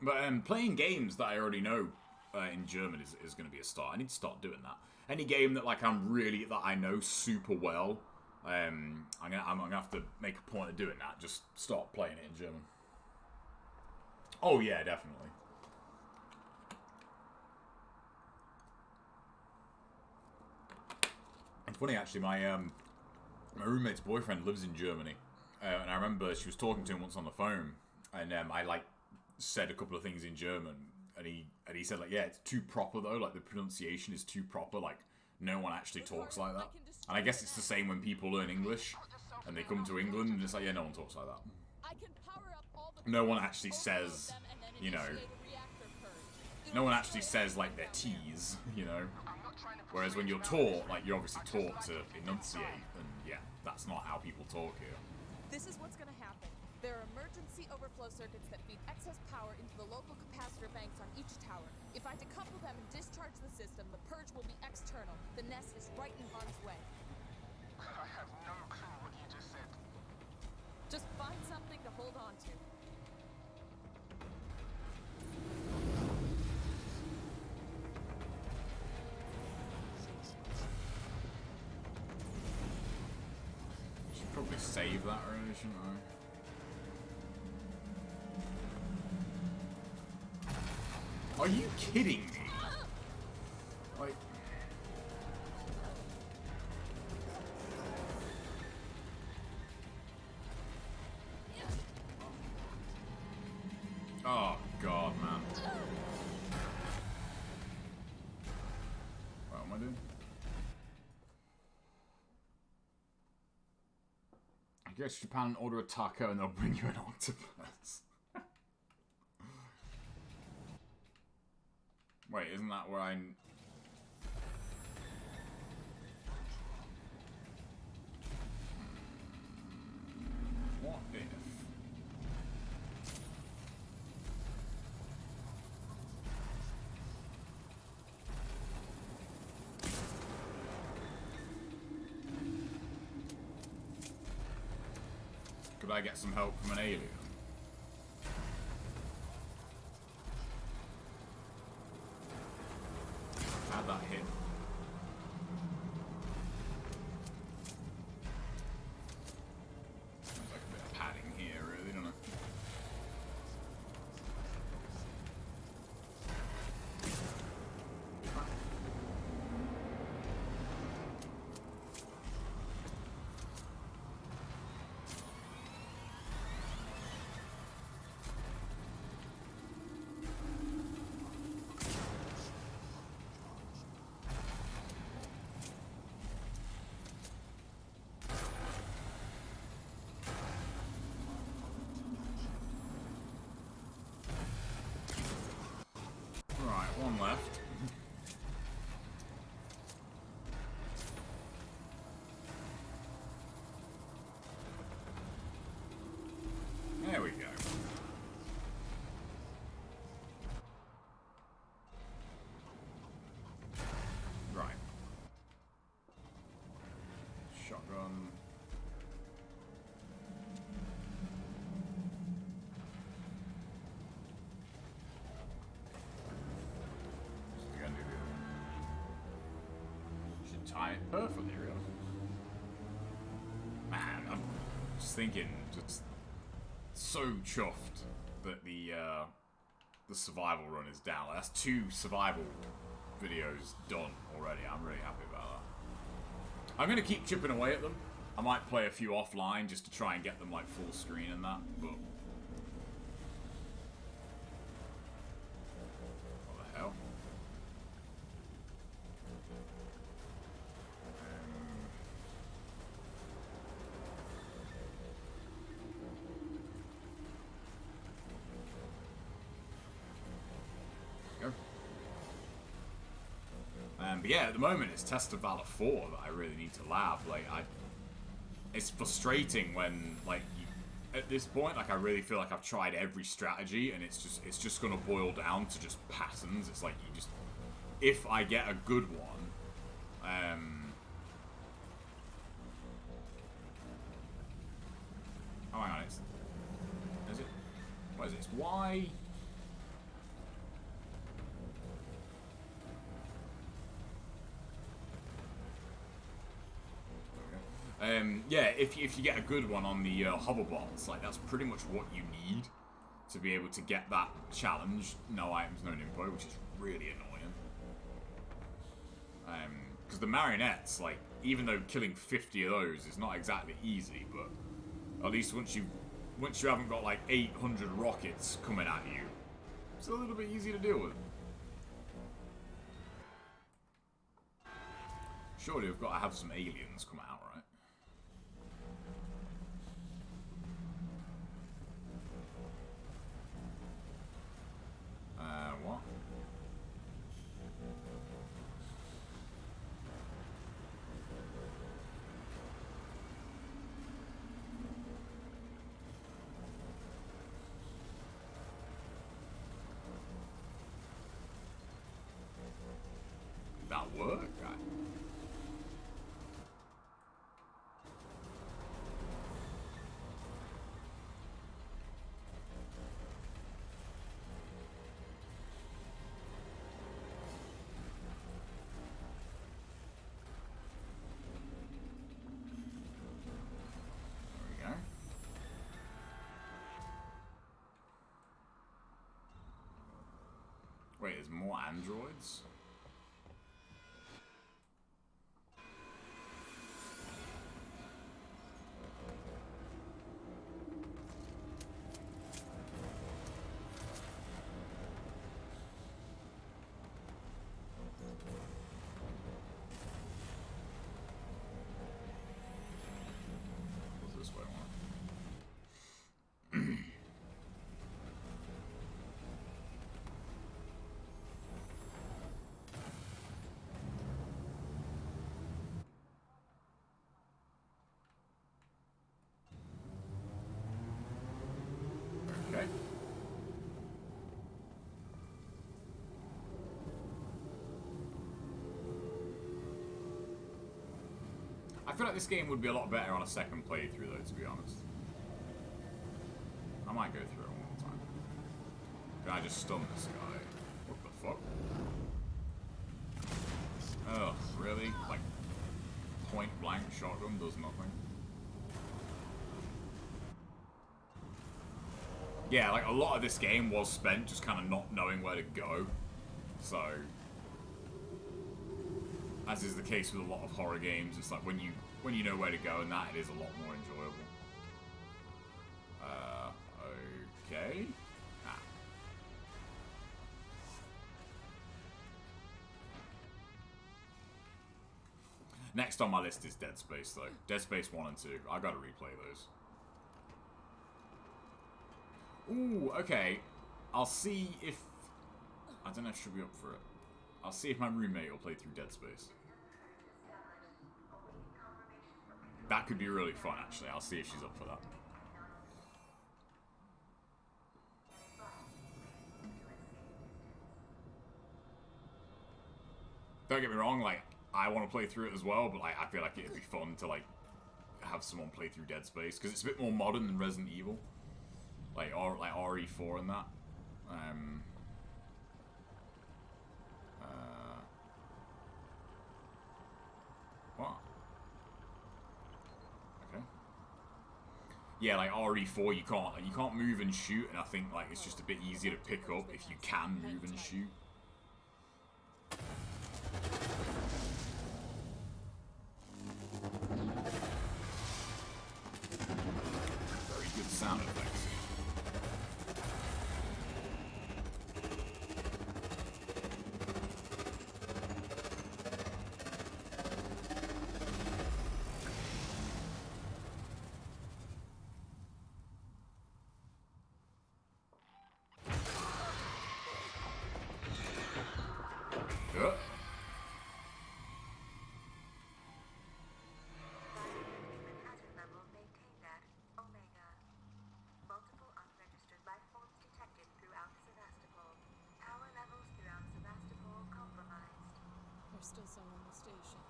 [SPEAKER 1] But playing games that I already know in German is going to be a start. I need to start doing that. Any game that that I know super well, I'm gonna have to make a point of doing that. Just start playing it in German. Oh yeah, definitely. It's funny actually. My roommate's boyfriend lives in Germany, and I remember she was talking to him once on the phone, and I like said a couple of things in German, and he said like, yeah, it's too proper though, like the pronunciation is too proper, like no one actually talks like that. And I guess it's the same when people learn English and they come to England and it's like, yeah, no one talks like that. No one actually says, you know, no one actually says like their T's, you know. Whereas when you're taught, like you're obviously taught to enunciate, and yeah, that's not how people talk here.
[SPEAKER 2] This is what's gonna happen. There are emergency overflow circuits that feed excess power into the local capacitor banks on each tower. If I decouple them and discharge the system, the purge will be external. The nest is right in harm's way.
[SPEAKER 3] I have no clue what you just said.
[SPEAKER 2] Just find something to hold on to.
[SPEAKER 1] Should probably save that really, shouldn't I? Are you kidding me? Like... Oh, God, man. What am I doing? I guess Japan order a taco and they'll bring you an octopus. Wait, isn't that where I'm... What if... Could I get some help from an alien? How'd that hit? There's like a bit of padding here, really, don't it? Should tie it perfectly, really. Man, I'm just thinking, just so chuffed that the survival run is down. That's 2 survival videos done already. I'm really happy about that. I'm gonna keep chipping away at them. I might play a few offline just to try and get them like full screen and that, but what the hell? But yeah, at the moment it's Test of Valor 4 that I really need to lab. Like, it's frustrating when, like, at this point, like, I really feel like I've tried every strategy and it's just gonna boil down to just patterns. It's like, you just, if I get a good one, oh, hang on, is it, what is it, it's Y? Yeah, if you get a good one on the hoverbots, like, that's pretty much what you need to be able to get that challenge. No items, no info, which is really annoying. Because the marionettes, like, even though killing 50 of those is not exactly easy, but at least once you haven't got like 800 rockets coming at you, it's a little bit easy to deal with. Surely we've got to have some aliens come out, right? What? Did that work? Wait, there's more androids? What's this way one? Okay. I feel like this game would be a lot better on a second playthrough, though, to be honest. I might go through it one more time. Can I just stun this guy? What the fuck? Oh, really? Like, point blank shotgun does nothing? Yeah, like, a lot of this game was spent just kind of not knowing where to go. So, as is the case with a lot of horror games, it's like when you know where to go and that, it is a lot more enjoyable. Okay. Ah. Next on my list is Dead Space, though. Dead Space 1 and 2. I gotta replay those. Ooh, okay. I'll see if... I don't know if she'll be up for it. I'll see if my roommate will play through Dead Space. That could be really fun, actually. I'll see if she's up for that. Don't get me wrong, like, I want to play through it as well, but like, I feel like it'd be fun to, like, have someone play through Dead Space because it's a bit more modern than Resident Evil, like RE4 and that. What? Okay. Yeah, like RE4, you can't move and shoot, and I think like it's just a bit easier to pick up if you can move and shoot. Very good sound effects.
[SPEAKER 2] Still some on the station.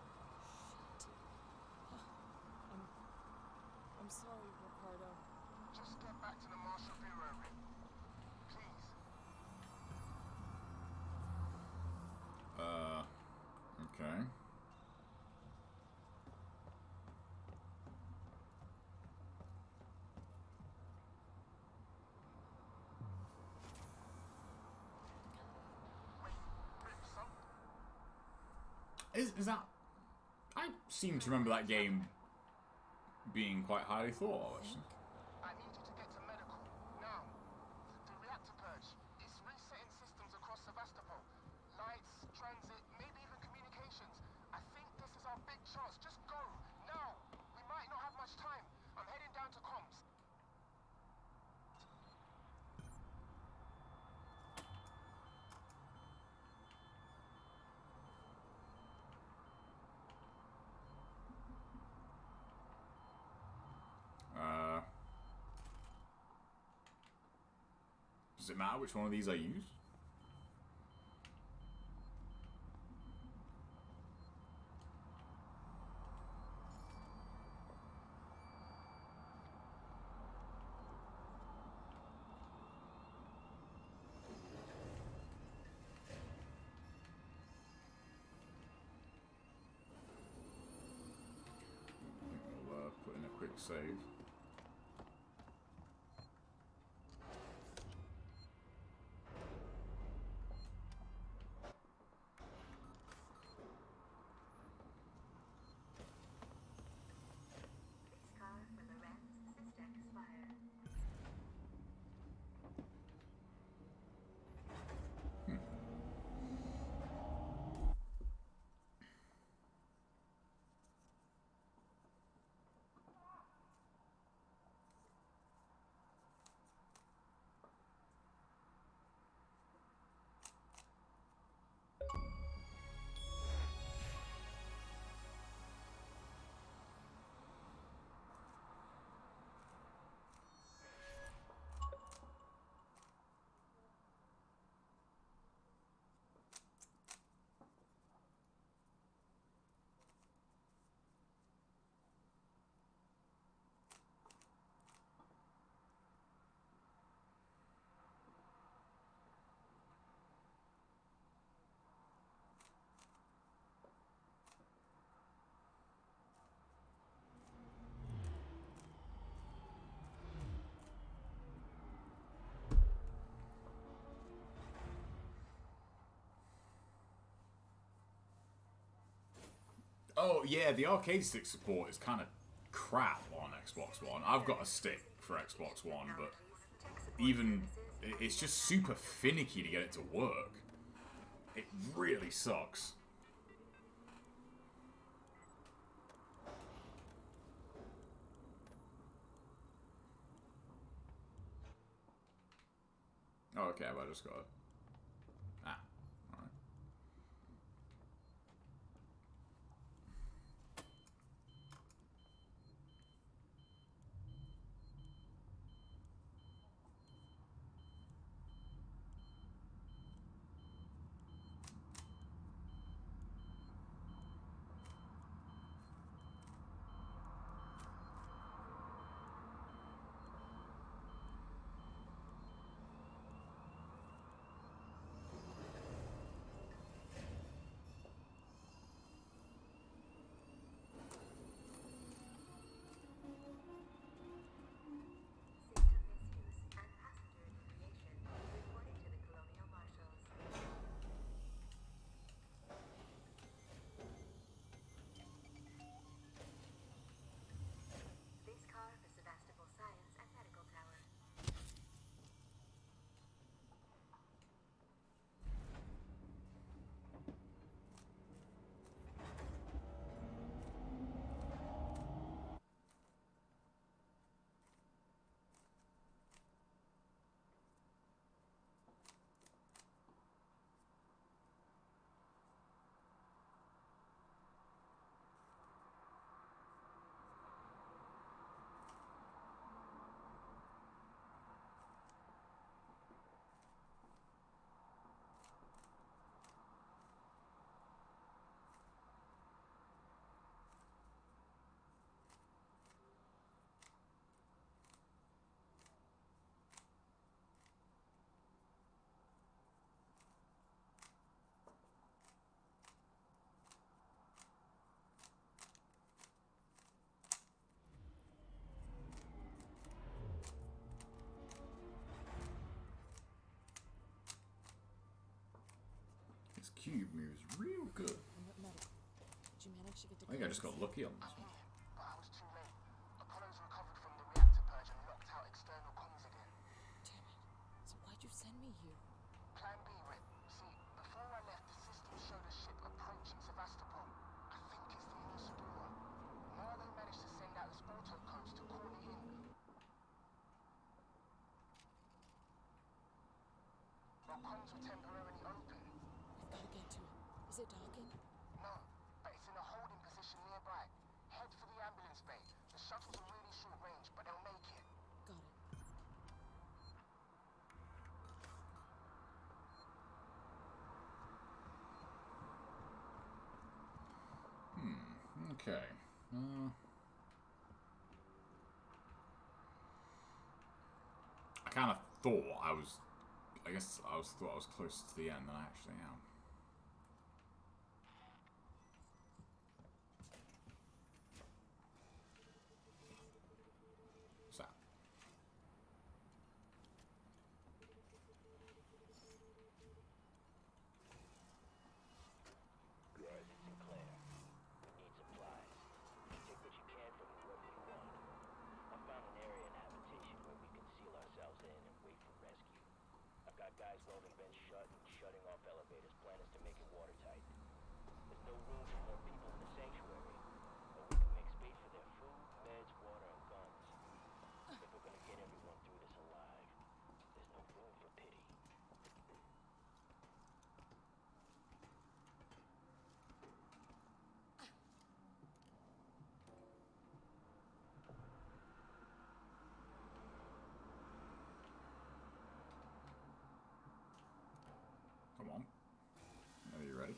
[SPEAKER 2] Shit. I'm sorry, Ricardo.
[SPEAKER 3] Just get back to the Marshall Bureau, Rick. Please.
[SPEAKER 1] Okay. Is that... I seem to remember that game being quite highly thought of, actually.
[SPEAKER 3] I need you to get to medical, now. The reactor purge, it's resetting systems across Sevastopol. Lights, transit, maybe even communications. I think this is our big chance. Just go, now. We might not have much time. I'm heading down to comms.
[SPEAKER 1] Does it matter which one of these I use? We'll put in a quick save. Oh yeah, the arcade stick support is kind of crap on Xbox One. I've got a stick for Xbox One, but even it's just super finicky to get it to work. It really sucks. Oh, okay, well, I just got it. Ah, alright. cube moves real good.
[SPEAKER 2] Medical. Did you manage to get to
[SPEAKER 1] I think I just got lucky on this one.
[SPEAKER 3] But I was too late. Apollo's recovered from the reactor purge and locked out external comms again.
[SPEAKER 2] Damn it. So why'd you send me here?
[SPEAKER 3] Plan B, Rip. See, before I left, the system showed a ship approaching Sevastopol. I think it's the Inusudora. Now they managed to send out Sporto codes to call it in. Our comms were temporarily open.
[SPEAKER 2] We've got to get to it. Is it docking?
[SPEAKER 3] No, but it's in a holding position nearby. Head for the ambulance bay. The shuttles are really short range, but they'll make it.
[SPEAKER 2] Got it.
[SPEAKER 1] Okay. I kind of thought I was. I guess I thought I was closer to the end than I actually am. What's that?
[SPEAKER 4] Good, Sinclair. Need supplies. Take what you can from whoever you want. I found an area in habitation where we can seal ourselves in and wait for rescue. I've got guys welding vents shut and shutting off elevators. Plan is to make it watertight. There's no room for more people in the sanctuary, but we can make space for their food, meds, water, and guns. If we're gonna get everyone through this alive, there's no room for pity.
[SPEAKER 1] Come on. Are you ready?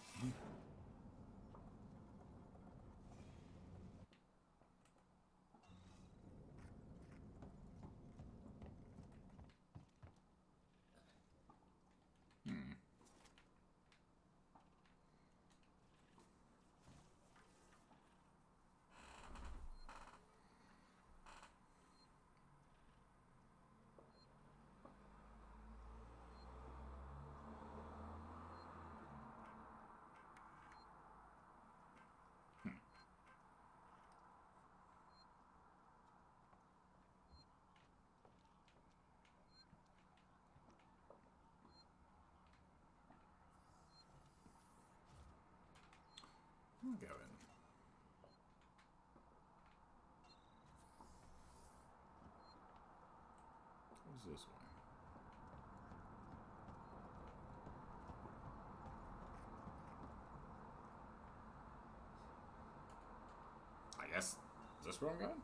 [SPEAKER 1] I'll go in. What's this one? I guess is this where I'm going?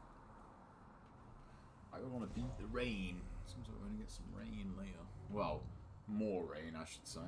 [SPEAKER 1] I don't want to beat the rain. Seems like we're going to get some rain later. Well, more rain, I should say.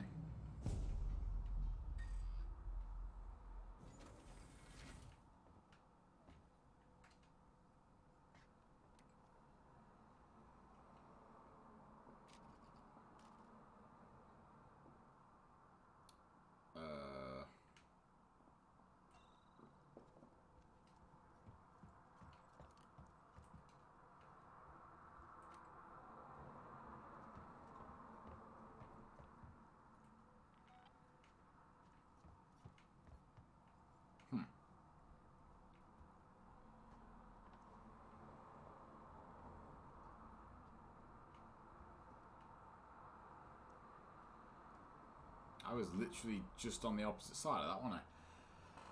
[SPEAKER 1] I was literally just on the opposite side of that, wasn't I?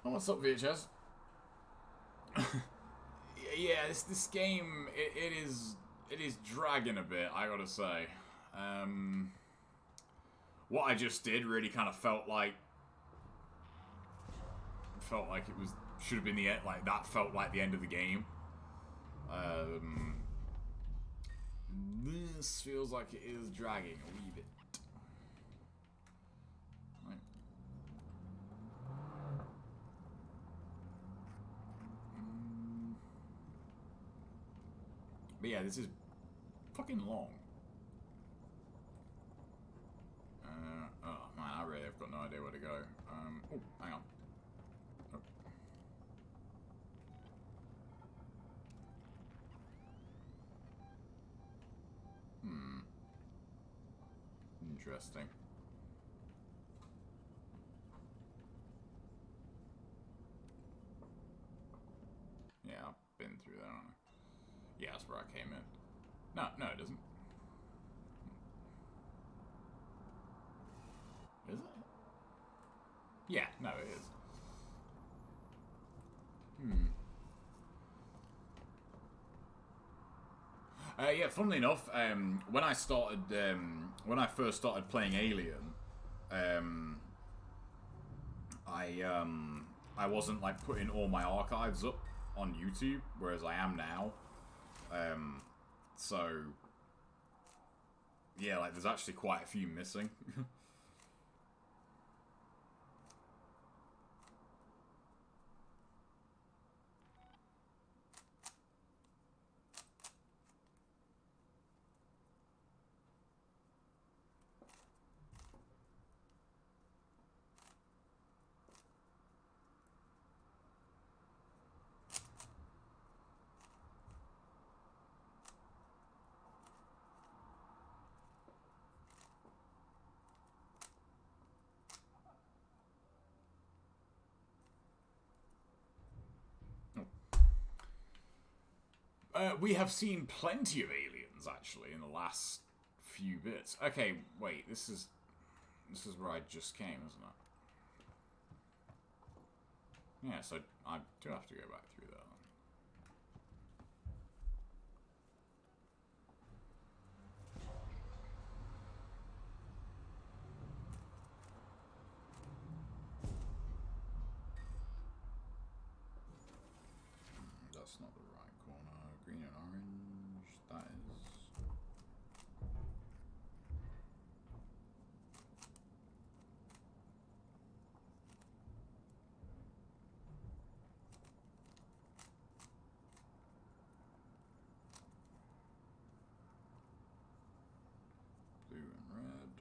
[SPEAKER 1] Oh, what's up, VHS? Yeah, this game it is dragging a bit, I gotta say. What I just did really kind of felt like it was should have been the end. Like that felt like the end of the game. This feels like it is dragging a wee bit. Right. But yeah, this is fucking long. Oh man, I really have got no idea where to go. Oh, hang on. Oh. Interesting. been through there, haven't I? Yeah, that's where I came in. No, it doesn't. Is it? Yeah, no, it is. Yeah, funnily enough, when I first started playing Alien, I wasn't like putting all my archives up on YouTube, whereas I am now. So yeah, like there's actually quite a few missing. We have seen plenty of aliens, actually, in the last few bits. Okay, wait, this is where I just came, isn't it? Yeah, so I do have to go back through that. That's not the right corner. Green and orange. That is. Blue and red.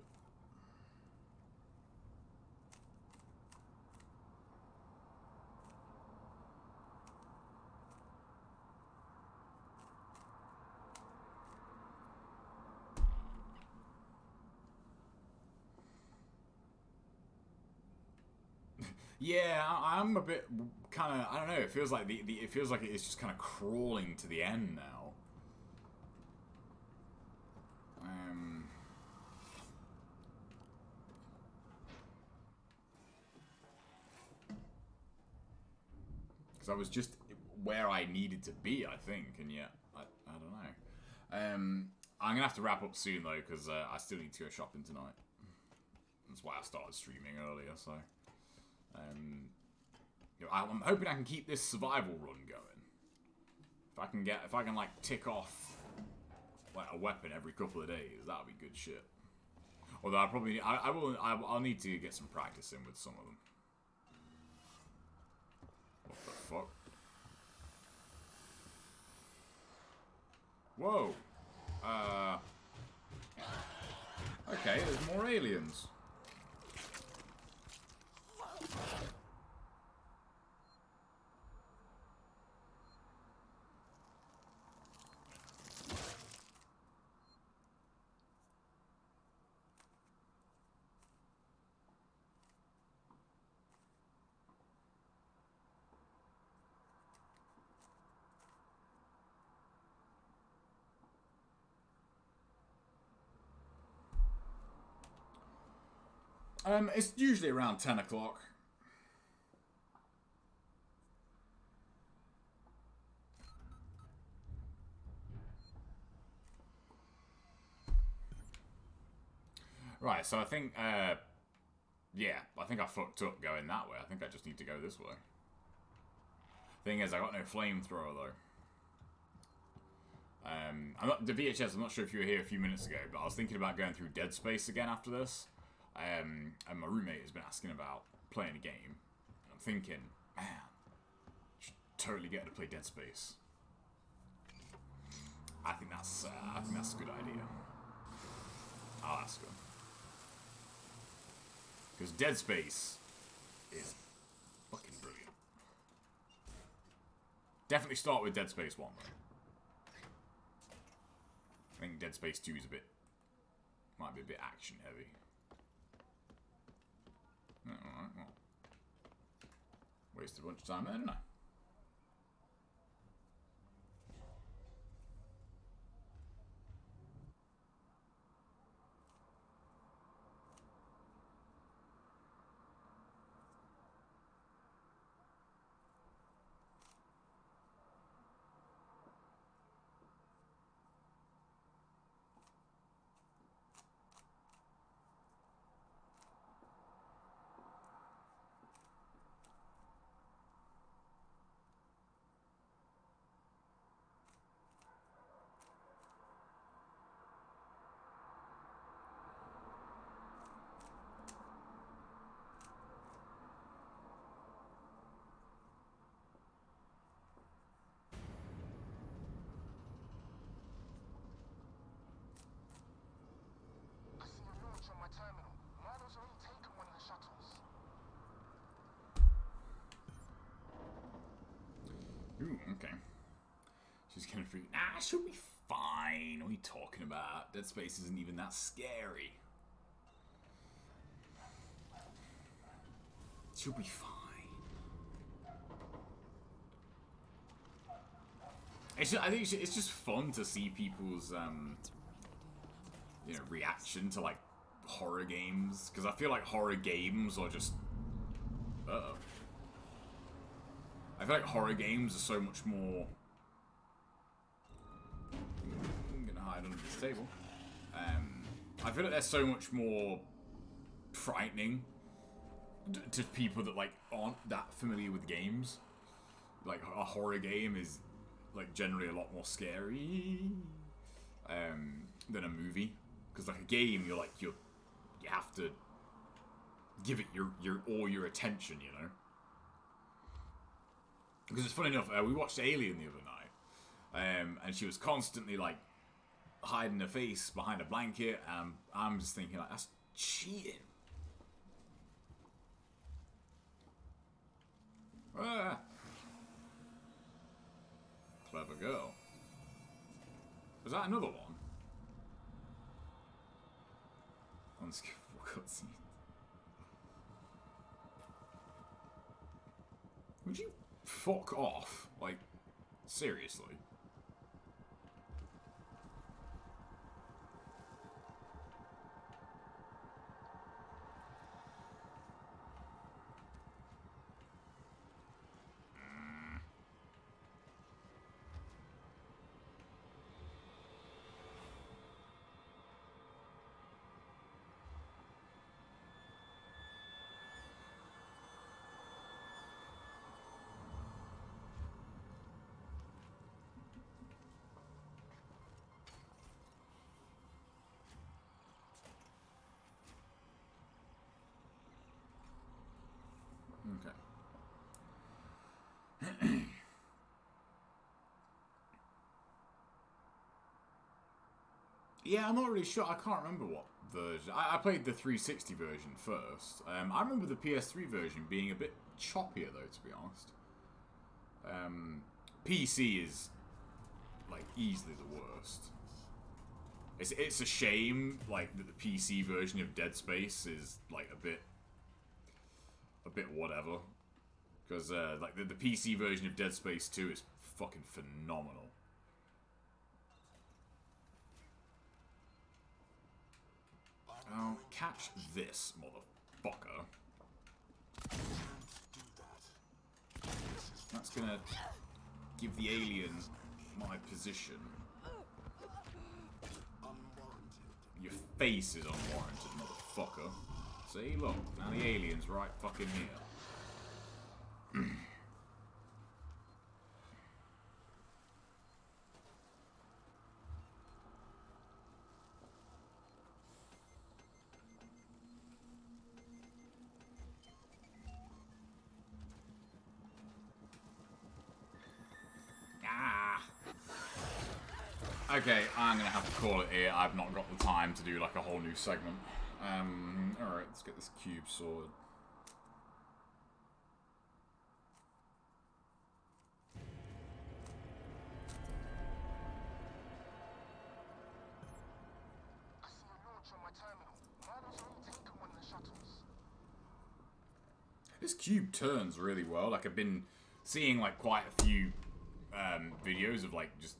[SPEAKER 1] Yeah, I'm a bit kind of. I don't know. It feels like it feels like it's just kind of crawling to the end now. Because I was just where I needed to be, I think, and yet I don't know. I'm gonna have to wrap up soon though, because I still need to go shopping tonight. That's why I started streaming earlier. So. You know, I'm hoping I can keep this survival run going. If I can like tick off like a weapon every couple of days, that'll be good shit. Although I'll need to get some practice in with some of them. What the fuck? Whoa. Okay, there's more aliens. It's usually around 10 o'clock. Right, so I think, yeah, I think I fucked up going that way. I think I just need to go this way. Thing is, I got no flamethrower, though. The VHS, I'm not sure if you were here a few minutes ago, but I was thinking about going through Dead Space again after this. And my roommate has been asking about playing a game. And I'm thinking, man, I should totally get her to play Dead Space. I think that's a good idea. I'll ask her. Because Dead Space is fucking brilliant. Definitely start with Dead Space 1, though. I think Dead Space 2 is might be a bit action heavy. Alright, well. Wasted a bunch of time there, didn't I? Ooh, okay. She's gonna freak. Nah, she'll be fine. What are you talking about? Dead Space isn't even that scary. She'll be fine. I think it's just fun to see people's you know, reaction to like horror games, because I feel like horror games are just I feel like horror games are so much more. I'm gonna hide under this table. I feel like they're so much more frightening to people that like aren't that familiar with games. Like a horror game is like generally a lot more scary than a movie, because like a game you have to give it all your attention, you know. Because it's funny enough, we watched Alien the other night, and she was constantly like hiding her face behind a blanket, and I'm just thinking like, that's cheating. Ah. Clever girl. Was that another one? Unskippable cutscene. Would you fuck off? Like, seriously? Okay. Yeah, I'm not really sure. I can't remember what version. I played the 360 version first. I remember the PS3 version being a bit choppier, though, to be honest. PC is, like, easily the worst. It's a shame, like, that the PC version of Dead Space is, like, a bit whatever. Because, like, the PC version of Dead Space 2 is fucking phenomenal. I'll catch this, motherfucker. That's gonna give the alien my position. Your face is unwarranted, motherfucker. See, look, now the alien's right fucking here. Okay, I'm gonna have to call it here. I've not got the time to do like a whole new segment. Alright, let's get this cube sorted.
[SPEAKER 3] I see a launch on my terminal. Marlo's already taken one of the shuttles.
[SPEAKER 1] This cube turns really well. Like, I've been seeing like quite a few videos of like just,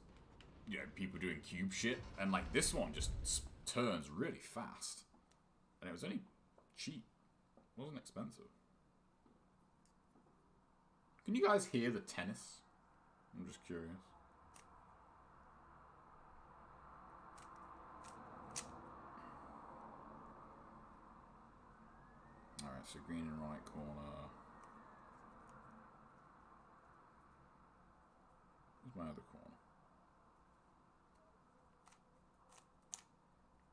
[SPEAKER 1] you know, people doing cube shit, and like this one just turns really fast, and it was only cheap. It wasn't expensive. Can you guys hear the tennis? I'm just curious. Alright, so green and right corner. Where's my other corner?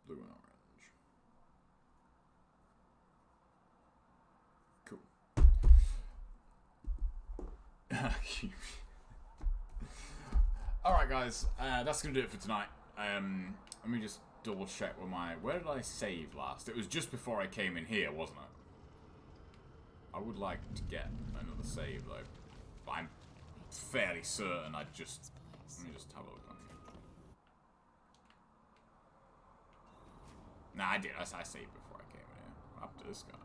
[SPEAKER 1] Blue and orange. Cool. Alright guys, that's going to do it for tonight. Let me just double check where did I save last? It was just before I came in here, wasn't it? I would like to get another save though. But fairly certain I'd just... Let me just have a look on here. Nah, I did. I saved before I came in here. Up to this guy.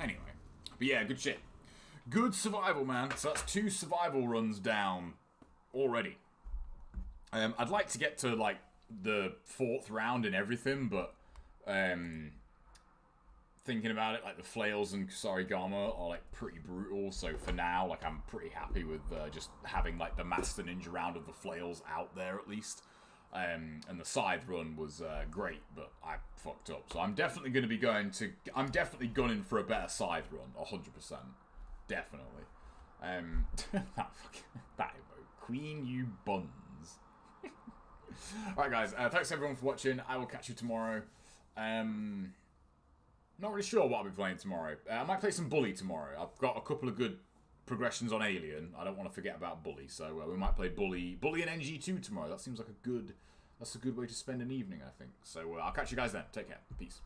[SPEAKER 1] Anyway. But yeah, good shit. Good survival, man. So that's 2 survival runs down already. I'd like to get to, like, the 4th round and everything, but thinking about it, like, the flails and Kusarigama are, like, pretty brutal, so for now, like, I'm pretty happy with just having, like, the Master Ninja round of the flails out there, at least. And the scythe run was great, but I fucked up. So I'm definitely going to be I'm definitely gunning for a better scythe run, 100%. Definitely. That Queen, you buns. Alright, guys. Thanks everyone for watching. I will catch you tomorrow. Not really sure what I'll be playing tomorrow. I might play some Bully tomorrow. I've got a couple of good progressions on Alien. I don't want to forget about Bully, so we might play Bully and NG2 tomorrow. That seems like that's a good way to spend an evening, I think. So I'll catch you guys then. Take care. Peace.